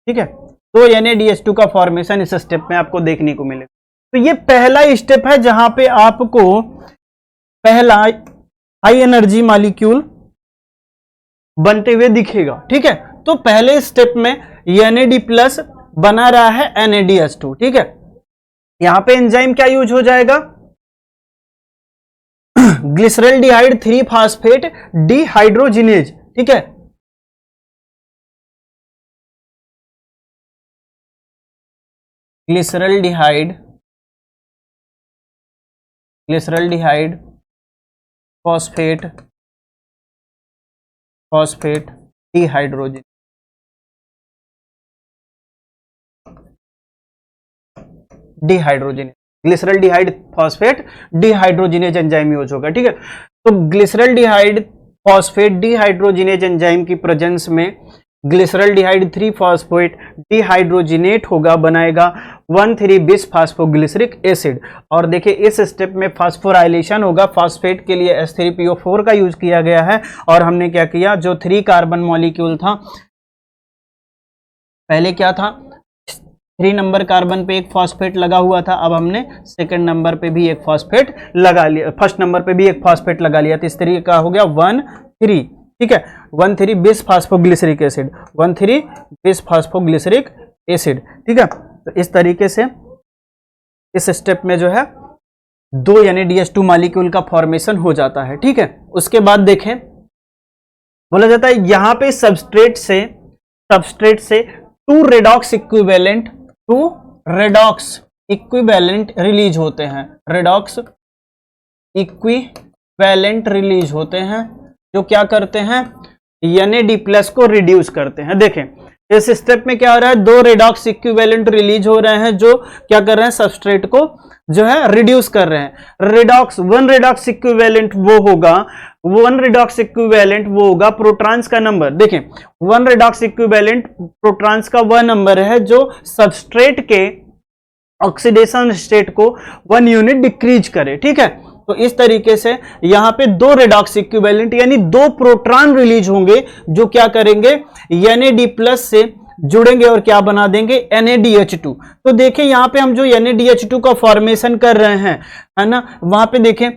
ठीक है। तो NADH2 का फॉर्मेशन इस स्टेप में आपको देखने को मिलेगा। तो ये पहला स्टेप है जहां पे आपको पहला हाई एनर्जी मॉलिक्यूल बनते हुए दिखेगा, ठीक है। तो पहले स्टेप में NAD प्लस बना रहा है NADH2, ठीक है। यहां पे एंजाइम क्या यूज हो जाएगा, ग्लिसरल्डिहाइड 3 फास्फेट डिहाइड्रोजिनेज, ठीक है। Glyceraldehyde phosphate dehydrogenase, glyceraldehyde phosphate dehydrogenase enzyme use होगा, ठीक है। तो ग्लिसरल्डिहाइड फॉस्फेट डिहाइड्रोजिनेज एंजाइम की प्रेजेंस में ग्लिसरल्डिहाइड 3 फॉस्फेट डिहाइड्रोजिनेट होगा, बनाएगा 1,3 बिस फास्फोग्लिसरिक एसिड। और देखिए इस स्टेप में फास्फोराइलेशन होगा, फास्फेट के लिए H3PO4 का यूज किया गया है। और हमने क्या किया, जो 3 कार्बन मॉलिक्यूल था, पहले क्या था 3 नंबर कार्बन पे एक फॉस्फेट लगा हुआ था, अब हमने सेकंड नंबर पे भी एक फॉस्फेट लगा लिया, फर्स्ट नंबर पे भी एक फॉस्फेट लगा लिया, तो इस तरीके का हो गया 1,3, ठीक है। 1,3 बिस फास्फोग्लिसरिक एसिड, 1,3 बिस फास्फोग्लिसरिक एसिड, ठीक है। तो इस तरीके से इस स्टेप में जो है 2 NADH2 मॉलिक्यूल का फॉर्मेशन हो जाता है, ठीक है। उसके बाद देखें, बोला जाता है यहां पे सबस्ट्रेट से 2 रेडॉक्स इक्विवेलेंट रिलीज होते हैं, रेडॉक्स इक्विवेलेंट रिलीज होते हैं, जो क्या करते हैं NAD+ को रिड्यूस करते हैं। देखें इस स्टेप में क्या हो रहा है, 2 रेडॉक्स इक्विवेलेंट रिलीज हो रहे हैं, जो क्या कर रहे हैं, सबस्ट्रेट को जो है रिड्यूस कर रहे हैं। वन रेडॉक्स इक्विवेलेंट वो होगा प्रोटॉन्स का नंबर। देखें 1 रेडॉक्स इक्विवेलेंट प्रोटॉन्स का वह नंबर है जो सबस्ट्रेट के ऑक्सीडेशन स्टेट को 1 यूनिट डिक्रीज करे, ठीक है। तो इस तरीके से यहां पे 2 रेडॉक्स इक्विवेलेंट यानी 2 प्रोटॉन रिलीज होंगे, जो क्या करेंगे NAD+ से जुड़ेंगे और क्या बना देंगे NADH2। तो देखें यहां पे हम जो NADH2 का फॉर्मेशन कर रहे हैं, है ना, वहां पे देखें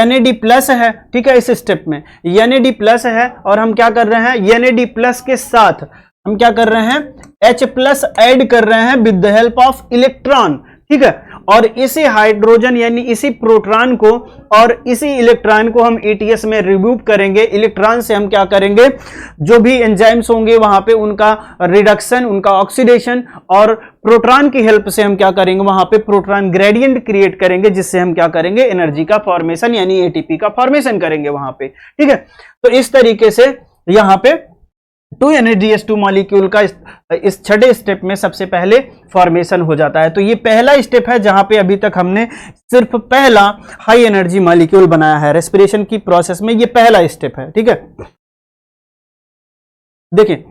NAD+ है, ठीक है। इस स्टेप में NAD+ है और हम क्या कर रहे हैं, NAD+ के साथ हम क्या कर रहे हैं, H+ ऐड कर रहे हैं with the help of electron, ठीक है। और इसी हाइड्रोजन यानी इसी प्रोटॉन को और इसी इलेक्ट्रॉन को हम ETS में रिमूव करेंगे। इलेक्ट्रॉन से हम क्या करेंगे, जो भी एंजाइम्स होंगे वहां पे उनका रिडक्शन, उनका ऑक्सीडेशन, और प्रोटॉन की हेल्प से हम क्या करेंगे, वहां पे प्रोटॉन ग्रेडियंट क्रिएट करेंगे, जिससे हम क्या करेंगे, एनर्जी का फॉर्मेशन यानी ATP का फॉर्मेशन करेंगे वहां पे, ठीक है। तो इस तरीके से यहां पे 2 NADH2 मॉलिक्यूल का इस छठे स्टेप में सबसे पहले फॉर्मेशन हो जाता है। तो ये पहला स्टेप है जहां पे अभी तक हमने सिर्फ पहला हाई एनर्जी मॉलिक्यूल बनाया है रेस्पिरेशन की प्रोसेस में, ये पहला स्टेप है, ठीक है। देखिए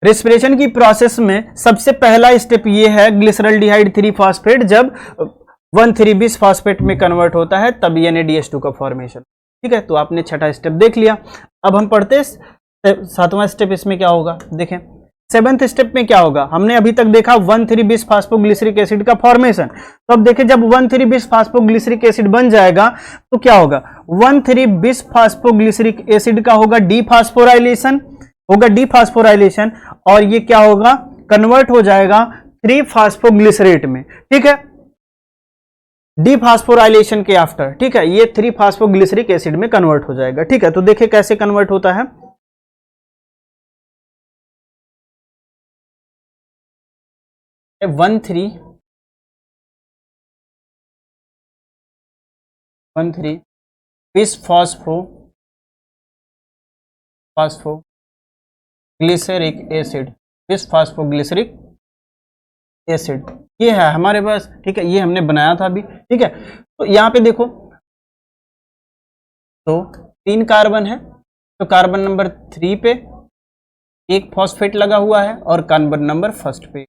रेस्पिरेशन की प्रोसेस में सबसे पहला स्टेप ये है ग्लिसरल्डिहाइड 3 फॉस्फेट जब 1,3 बिस फॉस्फेट में कन्वर्ट होता है तब NADH2 का फॉर्मेशन, ठीक है। तो आपने छठा स्टेप देख लिया। अब हम पढ़ते हैं 7वां स्टेप, इसमें क्या होगा, देखें 7th स्टेप में क्या होगा। हमने अभी तक देखा 1,3 बिस फास्फोग्लिसरिक एसिड का फॉर्मेशन, तो अब देखें जब 1,3 बिस फास्फोग्लिसरिक एसिड बन जाएगा तो क्या होगा, 1,3 बिस फास्फोग्लिसरिक एसिड का होगा डीफास्फोराइलेशन, और ये क्या होगा, कन्वर्ट हो जाएगा 3 फास्फोग्लिसरेट में, ठीक है, डीफास्फोराइलेशन के आफ्टर, ठीक है। ये 3 फास्फोग्लिसरिक एसिड में कन्वर्ट हो जाएगा, ठीक है। तो देखिए कैसे कन्वर्ट होता है, 1,3 बिस फास्फोग्लिसरिक एसिड, ये है हमारे पास, ठीक है, ये हमने बनाया था अभी, ठीक है। तो यहां पे देखो तो 3 कार्बन है, तो कार्बन नंबर 3 पे एक फॉस्फेट लगा हुआ है और कार्बन नंबर 1 पे,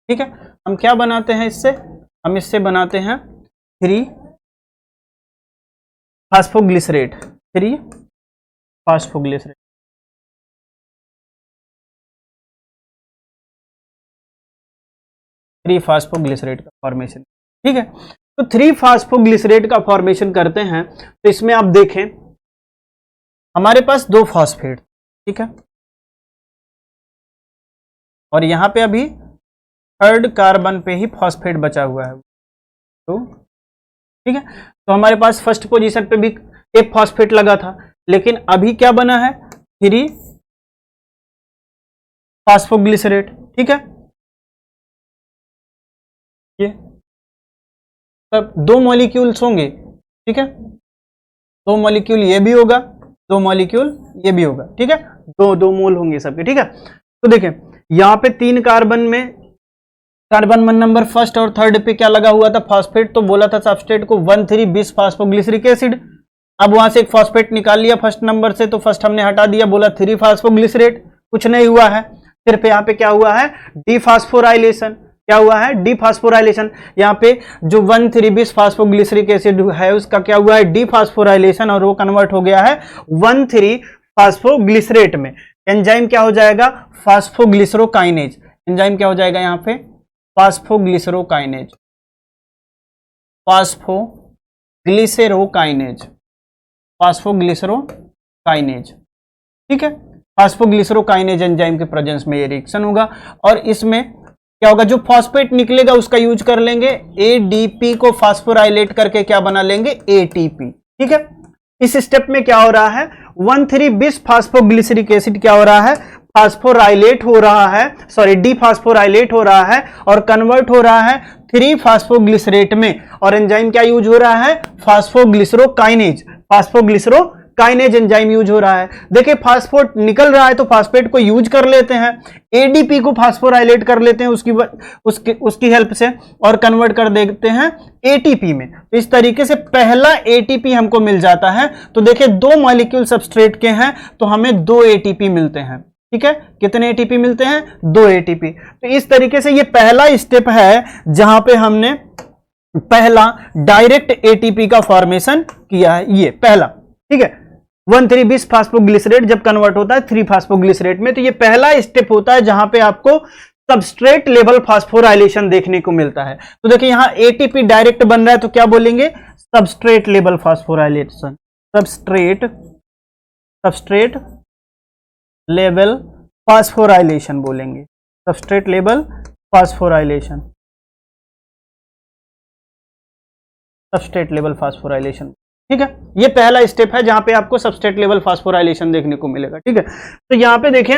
ठीक है। हम क्या बनाते हैं इससे, हम इससे बनाते हैं 3 फास्फोग्लिसरेट, 3 फास्फोग्लिसरेट, फास्फोग्लिसरेट का फॉर्मेशन, ठीक है। तो 3 फास्फोग्लिसरेट का फॉर्मेशन करते हैं, तो इसमें आप देखें हमारे पास 2 फॉस्फेट, ठीक है, और यहां पे अभी 3rd कार्बन पे ही फॉस्फेट बचा हुआ है, तो ठीक है। तो हमारे पास फर्स्ट पोजीशन पे भी एक फॉस्फेट लगा था, लेकिन अभी क्या बना है 3 फास्फोग्लिसरेट। ठीक है, ये तब 2 मॉलिक्यूल्स होंगे। ठीक है, 2 मॉलिक्यूल ये भी होगा, 2 मॉलिक्यूल ये भी होगा। ठीक है, 2 मोल होंगे सबके। ठीक है, तो देखें यहां पे 3 कार्बन में कार्बन नंबर फर्स्ट और थर्ड पे क्या लगा हुआ था, फॉस्फेट। तो बोला था सबस्ट्रेट को 1,3-bis फास्फोग्लिसरिक एसिड। अब वहां से एक फॉस्फेट निकाल लिया फर्स्ट नंबर से, तो फर्स्ट हमने हटा दिया, बोला 3 फास्फोग्लिसरेट, कुछ नहीं हुआ है। सिर्फ यहाँ पे क्या हुआ है, डीफास्फोराइलेशन। क्या हुआ है, डीफास्फोराइलेशन। यहाँ पे जो 1,3-bis फास्फोग्लिसरिक एसिड है उसका क्या हुआ है, डीफास्फोराइलेशन, और वो कन्वर्ट हो गया है 1,3-फास्फोग्लिसरेट में। एंजाइम क्या हो जाएगा, फास्फोग्लिसरोकाइनेज। एंजाइम क्या हो जाएगा यहाँ पे, फास्फोग्लिसरोकाइनेज, फास्फोग्लिसरोकाइनेज, फास्फोग्लिसरोकाइनेज। ठीक है, फास्फोग्लिसरोकाइनेज एंजाइम के प्रेजेंस में ये रिएक्शन होगा, और इसमें क्या होगा, जो फॉस्फेट निकलेगा उसका यूज कर लेंगे, एडीपी को फास्फोराइलेट करके क्या बना लेंगे, एटीपी। ठीक है, इस स्टेप में क्या हो रहा है, 1,3-bis फास्फोग्लिसरिक एसिड क्या हो रहा है, फास्फोराइलेट हो रहा है, सॉरी डीफास्फोराइलेट हो रहा है और कन्वर्ट हो रहा है 3 फास्फोग्लिसरेट में। और एंजाइम क्या यूज हो रहा है, फास्फोग्लिसरोकाइनेज, फास्फोग्लिसरोकाइनेज एंजाइम यूज हो रहा है। देखिए फास्फोट निकल रहा है तो फास्फेट को यूज कर लेते हैं, एडीपी को फास्फोराइलेट कर लेते हैं उसकी हेल्प से, और कन्वर्ट कर देते हैं एटीपी में। तो इस तरीके से पहला एटीपी हमको मिल जाता है। तो देखिए 2 मॉलिक्यूल सबस्ट्रेट के हैं तो हमें 2 एटीपी मिलते हैं। ठीक है, कितने एटीपी मिलते हैं, 2 एटीपी। तो इस तरीके से ये पहला स्टेप है जहां पे हमने पहला डायरेक्ट एटीपी का फॉर्मेशन किया है, ये पहला। ठीक है, 1,3-bis फास्फोग्लिसरेट जब कन्वर्ट होता है 3 फास्फोग्लिसरेट में, तो ये पहला स्टेप होता है जहां पे आपको सबस्ट्रेट लेवल फास्फोराइलेशन देखने को मिलता है। तो देखिए यहां एटीपी डायरेक्ट बन रहा है, तो क्या बोलेंगे, substrate level phosphorylation, substrate level phosphorylation बोलेंगे, substrate level phosphorylation, substrate level phosphorylation. ठीक है, ये पहला स्टेप है जहां पे आपको सबस्ट्रेट लेवल फास्फोराइलेशन देखने को मिलेगा। ठीक है, तो यहां पे देखें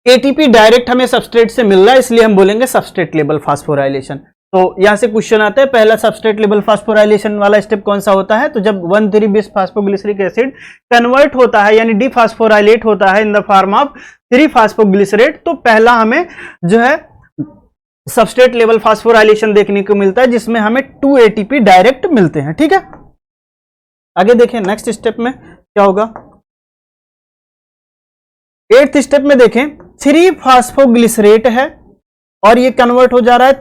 एटीपी डायरेक्ट हमें सबस्ट्रेट से मिल रहा है, इसलिए हम बोलेंगे सबस्ट्रेट लेवल फास्फोराइलेशन। तो यहां से क्वेश्चन आता है, पहला सबस्ट्रेट लेवल फास्फोराइलेशन वाला स्टेप कौन सा होता है, तो जब 1,3-bis फास्फोग्लिसरिक एसिड कन्वर्ट होता है यानी डीफास्फोराइलेट होता है in the form of 3 phosphoglycerate, तो पहला हमें जो है सबस्ट्रेट लेवल फास्फोराइलेशन देखने को मिलता है जिसमें हमें 2 एटीपी डायरेक्ट मिलते हैं। ठीक है, आगे देखें नेक्स्ट स्टेप में क्या होगा, 8th स्टेप में देखें 3 फास्फोग्लिसरेट है और ये कन्वर्ट हो जा रहा है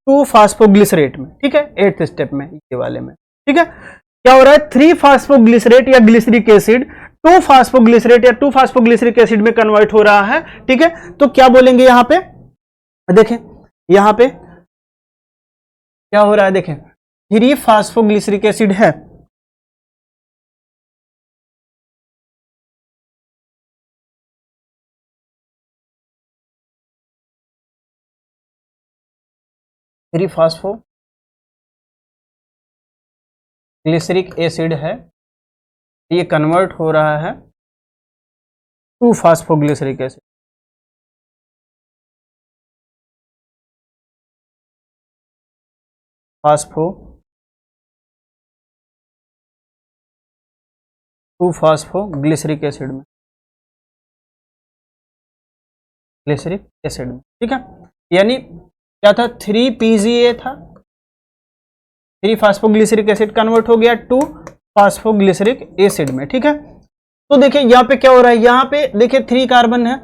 2 फास्फोग्लिसरेट में। ठीक है, 8th स्टेप में ये वाले में। ठीक है, क्या हो रहा है, 3 फास्फोग्लिसरेट या ग्लिसरिक एसिड 2 फास्फोग्लिसरेट या 2 फास्फोग्लिसरिक एसिड में कन्वर्ट हो रहा है। ठीक है, तो क्या बोलेंगे यहां पे, देखें यहां पे क्या हो रहा है, देखें 3 फास्फोग्लिसरिक एसिड है, ग्लिसरिक एसिड है, ये कन्वर्ट हो रहा है 2 phosphoglyceric acid, two phosphoglyceric acid में, ग्लिसरिक एसिड में। ठीक है, यानी क्या था, 3 PGA था, 3 फास्फोग्लिसरिक एसिड कन्वर्ट हो गया 2 फास्फोग्लिसरिक एसिड में। ठीक है, तो देखिए यहां पे क्या हो रहा है, यहां पे देखिए 3 कार्बन है,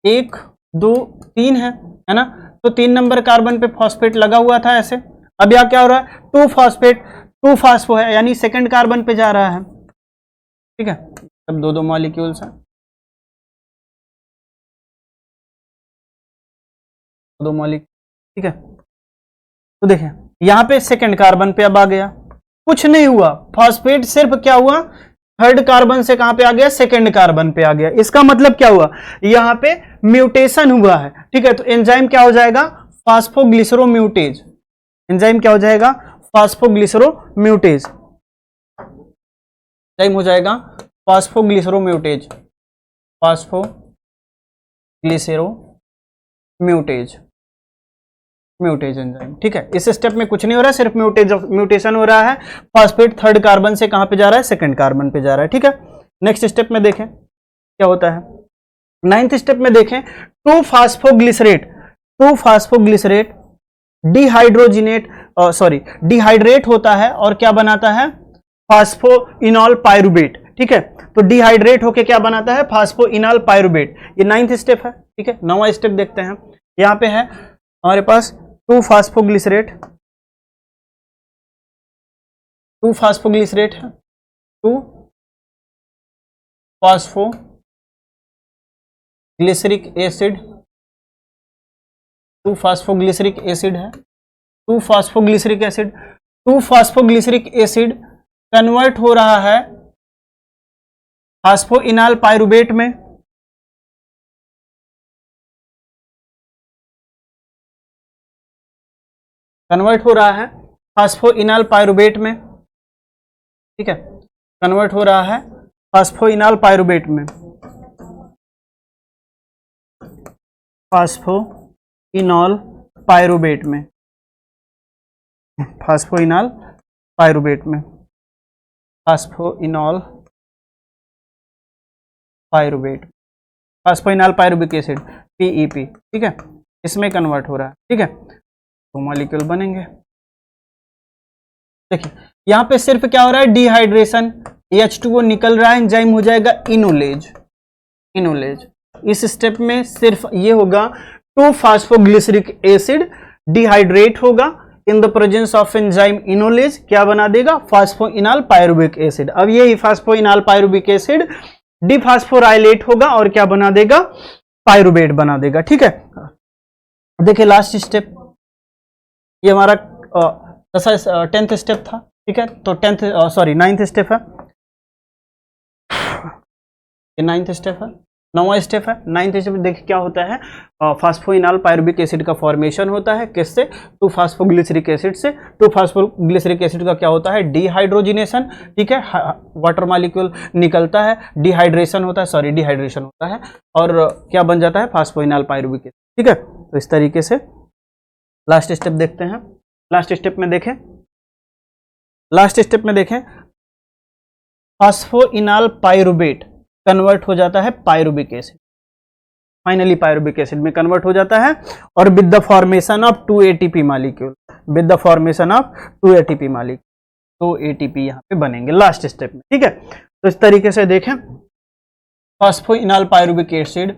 1 2 3 है ना, तो 3 नंबर कार्बन पे फॉस्फेट लगा हुआ था ऐसे। अब यहां क्या हो रहा है, 2 फॉस्फेट 2 फास्फो है यानी सेकंड कार्बन पे जा रहा है। ठीक है, अब 2 मॉलिक्यूल्स हैं, 2 मॉलिक्यूल। ठीक है, तो देखें यहां पे सेकंड कार्बन पे अब आ गया, कुछ नहीं हुआ, फॉस्फेट सिर्फ क्या हुआ, थर्ड कार्बन से कहां पे आ गया, सेकंड कार्बन पे आ गया। इसका मतलब क्या हुआ, यहां पे म्यूटेशन हुआ है। ठीक है, तो एंजाइम क्या हो जाएगा, फास्फोग्लिसरोम्यूटेज, एंजाइम क्या हो जाएगा, फास्फोग्लिसरोम्यूटेज। एंजाइम हो जाएगा फास्फोग्लिसरोम्यूटेज, फास्फोग्लिसरोम्यूटेज एंजाइम। ठीक है, इस स्टेप में कुछ नहीं हो रहा है, सिर्फ म्यूटेशन हो रहा है। फॉस्फेट थर्ड कार्बन से कहां पे जा रहा है, सेकंड कार्बन पे जा रहा है। ठीक है, नेक्स्ट स्टेप में देखें क्या होता है। नाइन्थ स्टेप में देखें 2 फास्फोग्लिसरेट डिहाइड्रेट होता है और क्या बनाता है, फास्फोइनॉल पायरुवेट। ठीक है, तो डिहाइड्रेट होके क्या बनाता है, फास्फोइनॉल पायरुवेट। ये नाइन्थ स्टेप है। ठीक है, 9वां स्टेप देखते हैं। यहां पे है हमारे पास 2 फास्फोग्लिसरेट है, 2 फास्फोग्लिसरेट एसिड, 2 फास्फोग्लिसरिक एसिड है, 2 फास्फोग्लिसरिक एसिड कन्वर्ट हो रहा है फास्फोइनॉल पायरुवेट में, कन्वर्ट हो रहा है फास्फोइनॉल पायरुवेट में। ठीक है, कन्वर्ट हो रहा है फास्फोइनॉल पायरुवेट में, फास्फोइनॉल पायरुवेट में, फास्फोइनॉल पायरुवेट में, फास्फोइनॉल पायरुवेट, फास्फोइनॉल पायरुविक एसिड पीईपी। ठीक है, इसमें कन्वर्ट हो रहा है। ठीक है, तो मॉलिक्यूल बनेंगे। देखिए यहां पे सिर्फ क्या हो रहा है, डिहाइड्रेशन, H2O निकल रहा है, एंजाइम हो जाएगा इनोलेज। इस स्टेप में सिर्फ ये होगा 2 फास्फोग्लिसरिक एसिड डिहाइड्रेट होगा इन the presence of enzyme enolase, क्या बना देगा, फास्फोइनॉल पायरुविक एसिड। अब ये फास्फोइनॉल पायरुविक एसिड डिफास्फोराइलेट होगा और क्या बना देगा, पायरुवेट बना देगा। ठीक है, देखिए लास्ट स्टेप, ये हमारा 10th स्टेप था। ठीक है, तो 9th स्टेप है, ये 9th स्टेप है, 9वां स्टेप है। 9th स्टेप देखिए क्या होता है, फास्फोइनॉल पायरुविक एसिड का फॉर्मेशन होता है, किससे, 2 फास्फोग्लिसरिक एसिड से। 2 फास्फोग्लिसरिक एसिड का क्या होता है, डिहाइड्रोजिनेशन। ठीक है, वाटर मॉलिक्यूल निकलता है, डिहाइड्रेशन होता है और क्या बन जाता है, फास्फोइनॉल पायरुविक एसिड। ठीक है, तो इस तरीके से लास्ट स्टेप देखते हैं। लास्ट स्टेप में देखें फास्फोइनॉल पायरुवेट कन्वर्ट हो जाता है pyruvic acid, finally pyruvic acid में कन्वर्ट हो जाता है और with the formation of 2 ATP molecule, 2 ATP यहां पे बनेंगे लास्ट स्टेप में। ठीक है, तो इस तरीके से देखें फास्फोइनॉल पायरुविक एसिड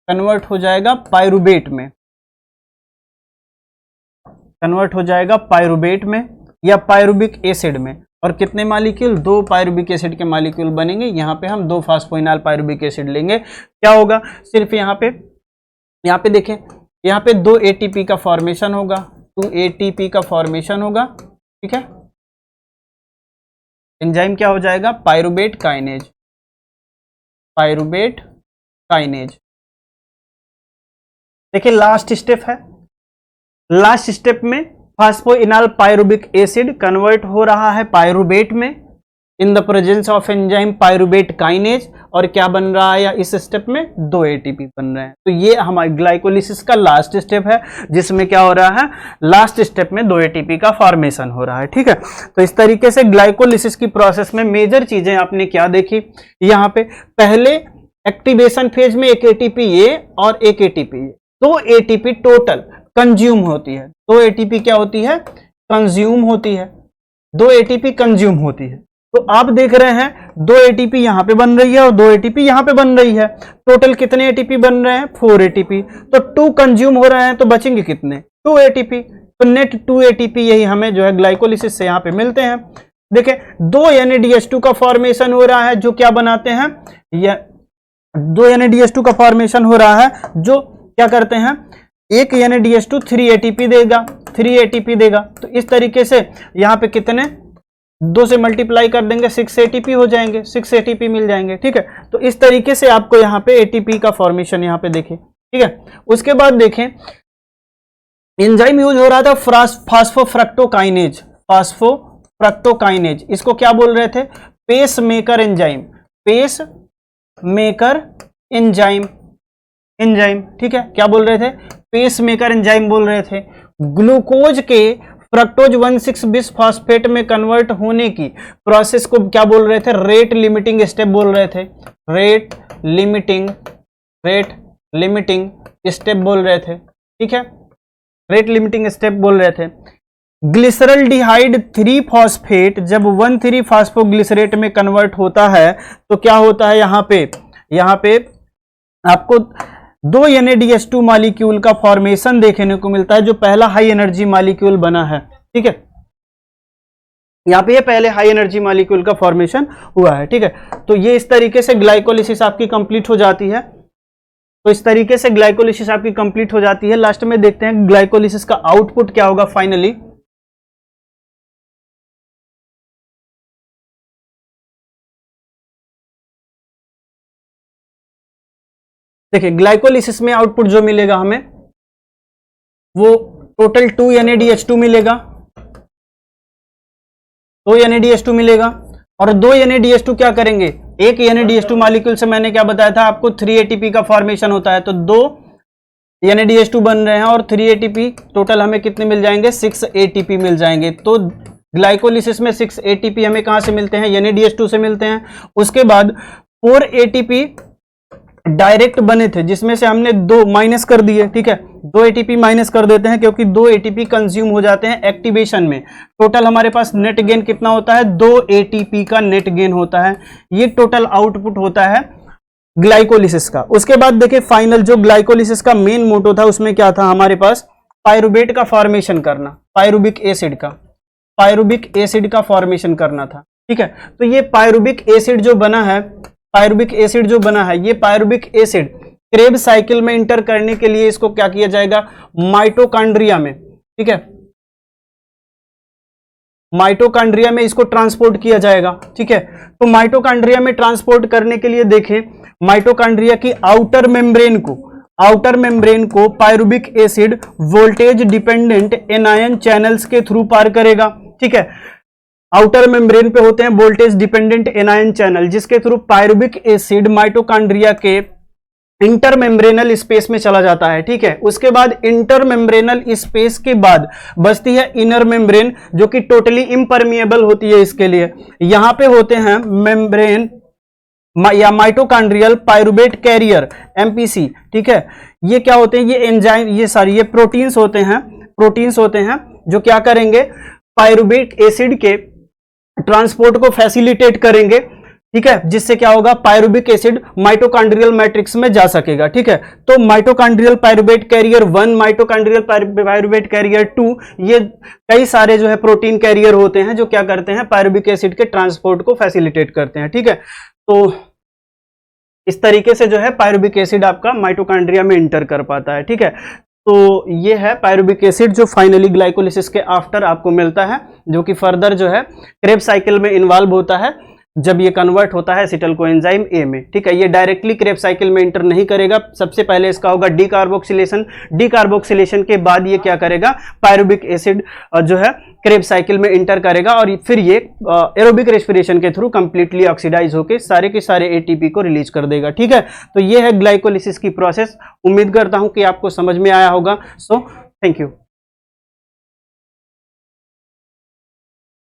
कन्वर्ट हो जाएगा पायरुवेट में या पायरुविक एसिड में, और कितने मॉलिक्यूल, 2 पायरुविक एसिड के मॉलिक्यूल बनेंगे। यहां पे हम 2 फास्फोइनॉल पायरुविक एसिड लेंगे, क्या होगा, सिर्फ यहां पे देखें, यहां पे 2 ATP का फॉर्मेशन होगा, 2 ATP का फॉर्मेशन होगा। ठीक है, एंजाइम क्या हो जाएगा, पायरुवेट काइनेज। देखिए लास्ट स्टेप है, लास्ट स्टेप में फास्फोइनॉल पायरुविक एसिड कन्वर्ट हो रहा है पायरुवेट में इन the presence of enzyme pyruvate kinase, और क्या बन रहा है, या इस स्टेप में 2 ATP बन रहे हैं। तो ये हमारे ग्लाइकोलिसिस का लास्ट स्टेप है, जिसमें क्या हो रहा है, लास्ट स्टेप में 2 ATP का फॉर्मेशन हो रहा है। ठीक है, तो इस तरीके से ग्लाइकोलिसिस की प्रोसेस में मेजर चीजें आपने क्या देखी, यहाँ पे पहले एक्टिवेशन फेज में 1 ATP ये और 1 ATP ये, 2 ATP टोटल कंज्यूम होती है, 2 ATP क्या होती है, कंज्यूम होती है, 2 ATP कंज्यूम होती है। तो आप देख रहे हैं 2 ATP यहां पे बन रही है और 2 ATP यहां पे बन रही है, टोटल कितने ATP बन रहे हैं, 4 ATP। तो 2 कंज्यूम हो रहे हैं तो बचेंगे कितने, 2 ATP। तो नेट 2 ATP यही हमें जो है ग्लाइकोलिसिस से यहां पे मिलते हैं। देखें 2 NADH2 का फॉर्मेशन हो रहा है, जो क्या बनाते हैं, या 2 NADH2 का फॉर्मेशन हो रहा है जो क्या करते हैं, एक NADH2 3 ATP देगा। तो इस तरीके से यहाँ पे कितने, 2 से मल्टीप्लाई कर देंगे 6 ATP हो जाएंगे, 6 ATP मिल जाएंगे। ठीक है, तो इस तरीके से आपको यहाँ पे ATP का फॉर्मेशन यहाँ पे देखें। ठीक है, उसके बाद देखें एंजाइम यूज हो रहा था फास्फोफ्रक्टोकाइनेज फ्रक्टोकाइनेज, इसको क्या बोल रहे थे? Pacemaker enzyme, pacemaker enzyme, enzyme, ठीक है, क्या बोल रहे थे? पेस मेकर एंजाइम बोल रहे थे। ग्लूकोज के फ्रक्टोज 1,6 बिस फॉस्फेट में कन्वर्ट होने की प्रोसेस को क्या बोल रहे थे? रेट लिमिटिंग स्टेप बोल रहे थे, रेट लिमिटिंग स्टेप बोल रहे थे, ठीक है, रेट लिमिटिंग स्टेप बोल रहे थे। ग्लिसरल्डिहाइड 3 फॉस्फेट जब 1,3 फास्फोग्लिसरेट में कन्वर्ट होता है तो क्या होता है? यहां पे आपको 2 NADH2 मॉलिक्यूल का फॉर्मेशन देखने को मिलता है, जो पहला हाई एनर्जी मॉलिक्यूल बना है, ठीक है, यहां पे ये पहले हाई एनर्जी मॉलिक्यूल का फॉर्मेशन हुआ है, ठीक है। तो ये इस तरीके से ग्लाइकोलिसिस आपकी कंप्लीट हो जाती है, तो इस तरीके से ग्लाइकोलिसिस आपकी कंप्लीट हो जाती है। लास्ट में देखते हैं ग्लाइकोलिसिस का आउटपुट क्या होगा फाइनली। देखिए ग्लाइकोलिसिस में आउटपुट जो मिलेगा हमें वो टोटल 2 NADH2 मिलेगा, 2 NADH2 मिलेगा, और 2 NADH2 क्या करेंगे? एक NADH2 मॉलिक्यूल से मैंने क्या बताया था आपको? 3 ATP का फॉर्मेशन होता है, तो 2 NADH2 बन रहे हैं और 3 ATP, टोटल हमें कितने मिल जाएंगे? 6 ATP मिल जाएंगे। तो ग्लाइकोलिसिस में 6 ATP हमें कहां से मिलते हैं? NADH2 से मिलते हैं। उसके बाद 4 ATP डायरेक्ट बने थे, जिसमें से हमने 2 माइनस कर दिए, ठीक है, 2 ATP माइनस कर देते हैं क्योंकि 2 ATP कंज्यूम हो जाते हैं एक्टिवेशन में। टोटल हमारे पास नेट गेन कितना होता है? 2 ATP का नेट गेन होता है। ये टोटल आउटपुट होता है ग्लाइकोलिसिस का। उसके बाद देखिए फाइनल जो ग्लाइकोलिसिस का मेन मोटो था उसमें क्या था हमारे पास? पायरुवेट का फॉर्मेशन करना, पायरुबिक एसिड का फॉर्मेशन करना था, ठीक है। तो ये पायरुबिक एसिड जो बना है, ये पायरुबिक एसिड क्रेब साइकिल में इंटर करने के लिए इसको क्या किया जाएगा? माइटोकॉन्ड्रिया में, ठीक है, माइटोकॉन्ड्रिया में इसको ट्रांसपोर्ट किया जाएगा, ठीक है। तो माइटोकॉन्ड्रिया में ट्रांसपोर्ट करने के लिए देखें, माइटोकॉन्ड्रिया की आउटर मेम्ब्रेन को पायरुबिक acid voltage dependent anion channels के थ्रू पार करेगा, ठीक है। आउटर मेम्ब्रेन पे होते हैं वोल्टेज डिपेंडेंट एनायन चैनल, जिसके थ्रू पायरुबिक एसिड माइटोकॉन्ड्रिया के इंटरमेम्ब्रेनल स्पेस में चला जाता है, ठीक है। उसके बाद इंटरमेम्ब्रेनल स्पेस के बाद बचती है इनर मेम्ब्रेन, जो कि टोटली इम्परमिएबल होती है इसके लिए। यहां पे होते हैं मेम्ब्रेन या माइटोकॉन्ड्रियल पायरुवेट कैरियर, MPC, ठीक है। ये क्या होते हैं? ये एंजाइम, ये प्रोटीन्स होते हैं जो क्या करेंगे? पायरुवेट एसिड के ट्रांसपोर्ट को फैसिलिटेट करेंगे, ठीक है, जिससे क्या होगा? पायरुविक एसिड माइटोकॉन्ड्रियल मैट्रिक्स में जा सकेगा, ठीक है। तो mitochondrial pyruvate carrier 1, mitochondrial pyruvate carrier 2, ये कई सारे जो है प्रोटीन कैरियर होते हैं जो क्या करते हैं? पायरुविक एसिड के ट्रांसपोर्ट को फैसिलिटेट करते हैं, ठीक है। तो इस तरीके से जो है पायरुविक एसिड आपका माइटोकॉन्ड्रिया में इंटर कर पाता है, ठीक है। तो ये है पायरुविक एसिड जो फाइनली ग्लाइकोलिसिस के आफ्टर आपको मिलता है, जो कि फर्दर जो है क्रेब साइकिल में इन्वॉल्व होता है जब ये कन्वर्ट होता है एसिटाइल कोएंजाइम ए में, ठीक है। ये डायरेक्टली क्रेब साइकिल में इंटर नहीं करेगा, सबसे पहले इसका होगा डीकार्बोक्सिलेशन के बाद ये क्या करेगा? पायरुविक एसिड जो है क्रेब साइकिल में इंटर करेगा और फिर ये एरोबिक रेस्पिरेशन के थ्रू कंप्लीटली ऑक्सीडाइज होकर सारे के सारे ATP को रिलीज कर देगा, ठीक है। तो ये है ग्लाइकोलिसिस की प्रोसेस। उम्मीद करता हूं कि आपको समझ में आया होगा। So thank you.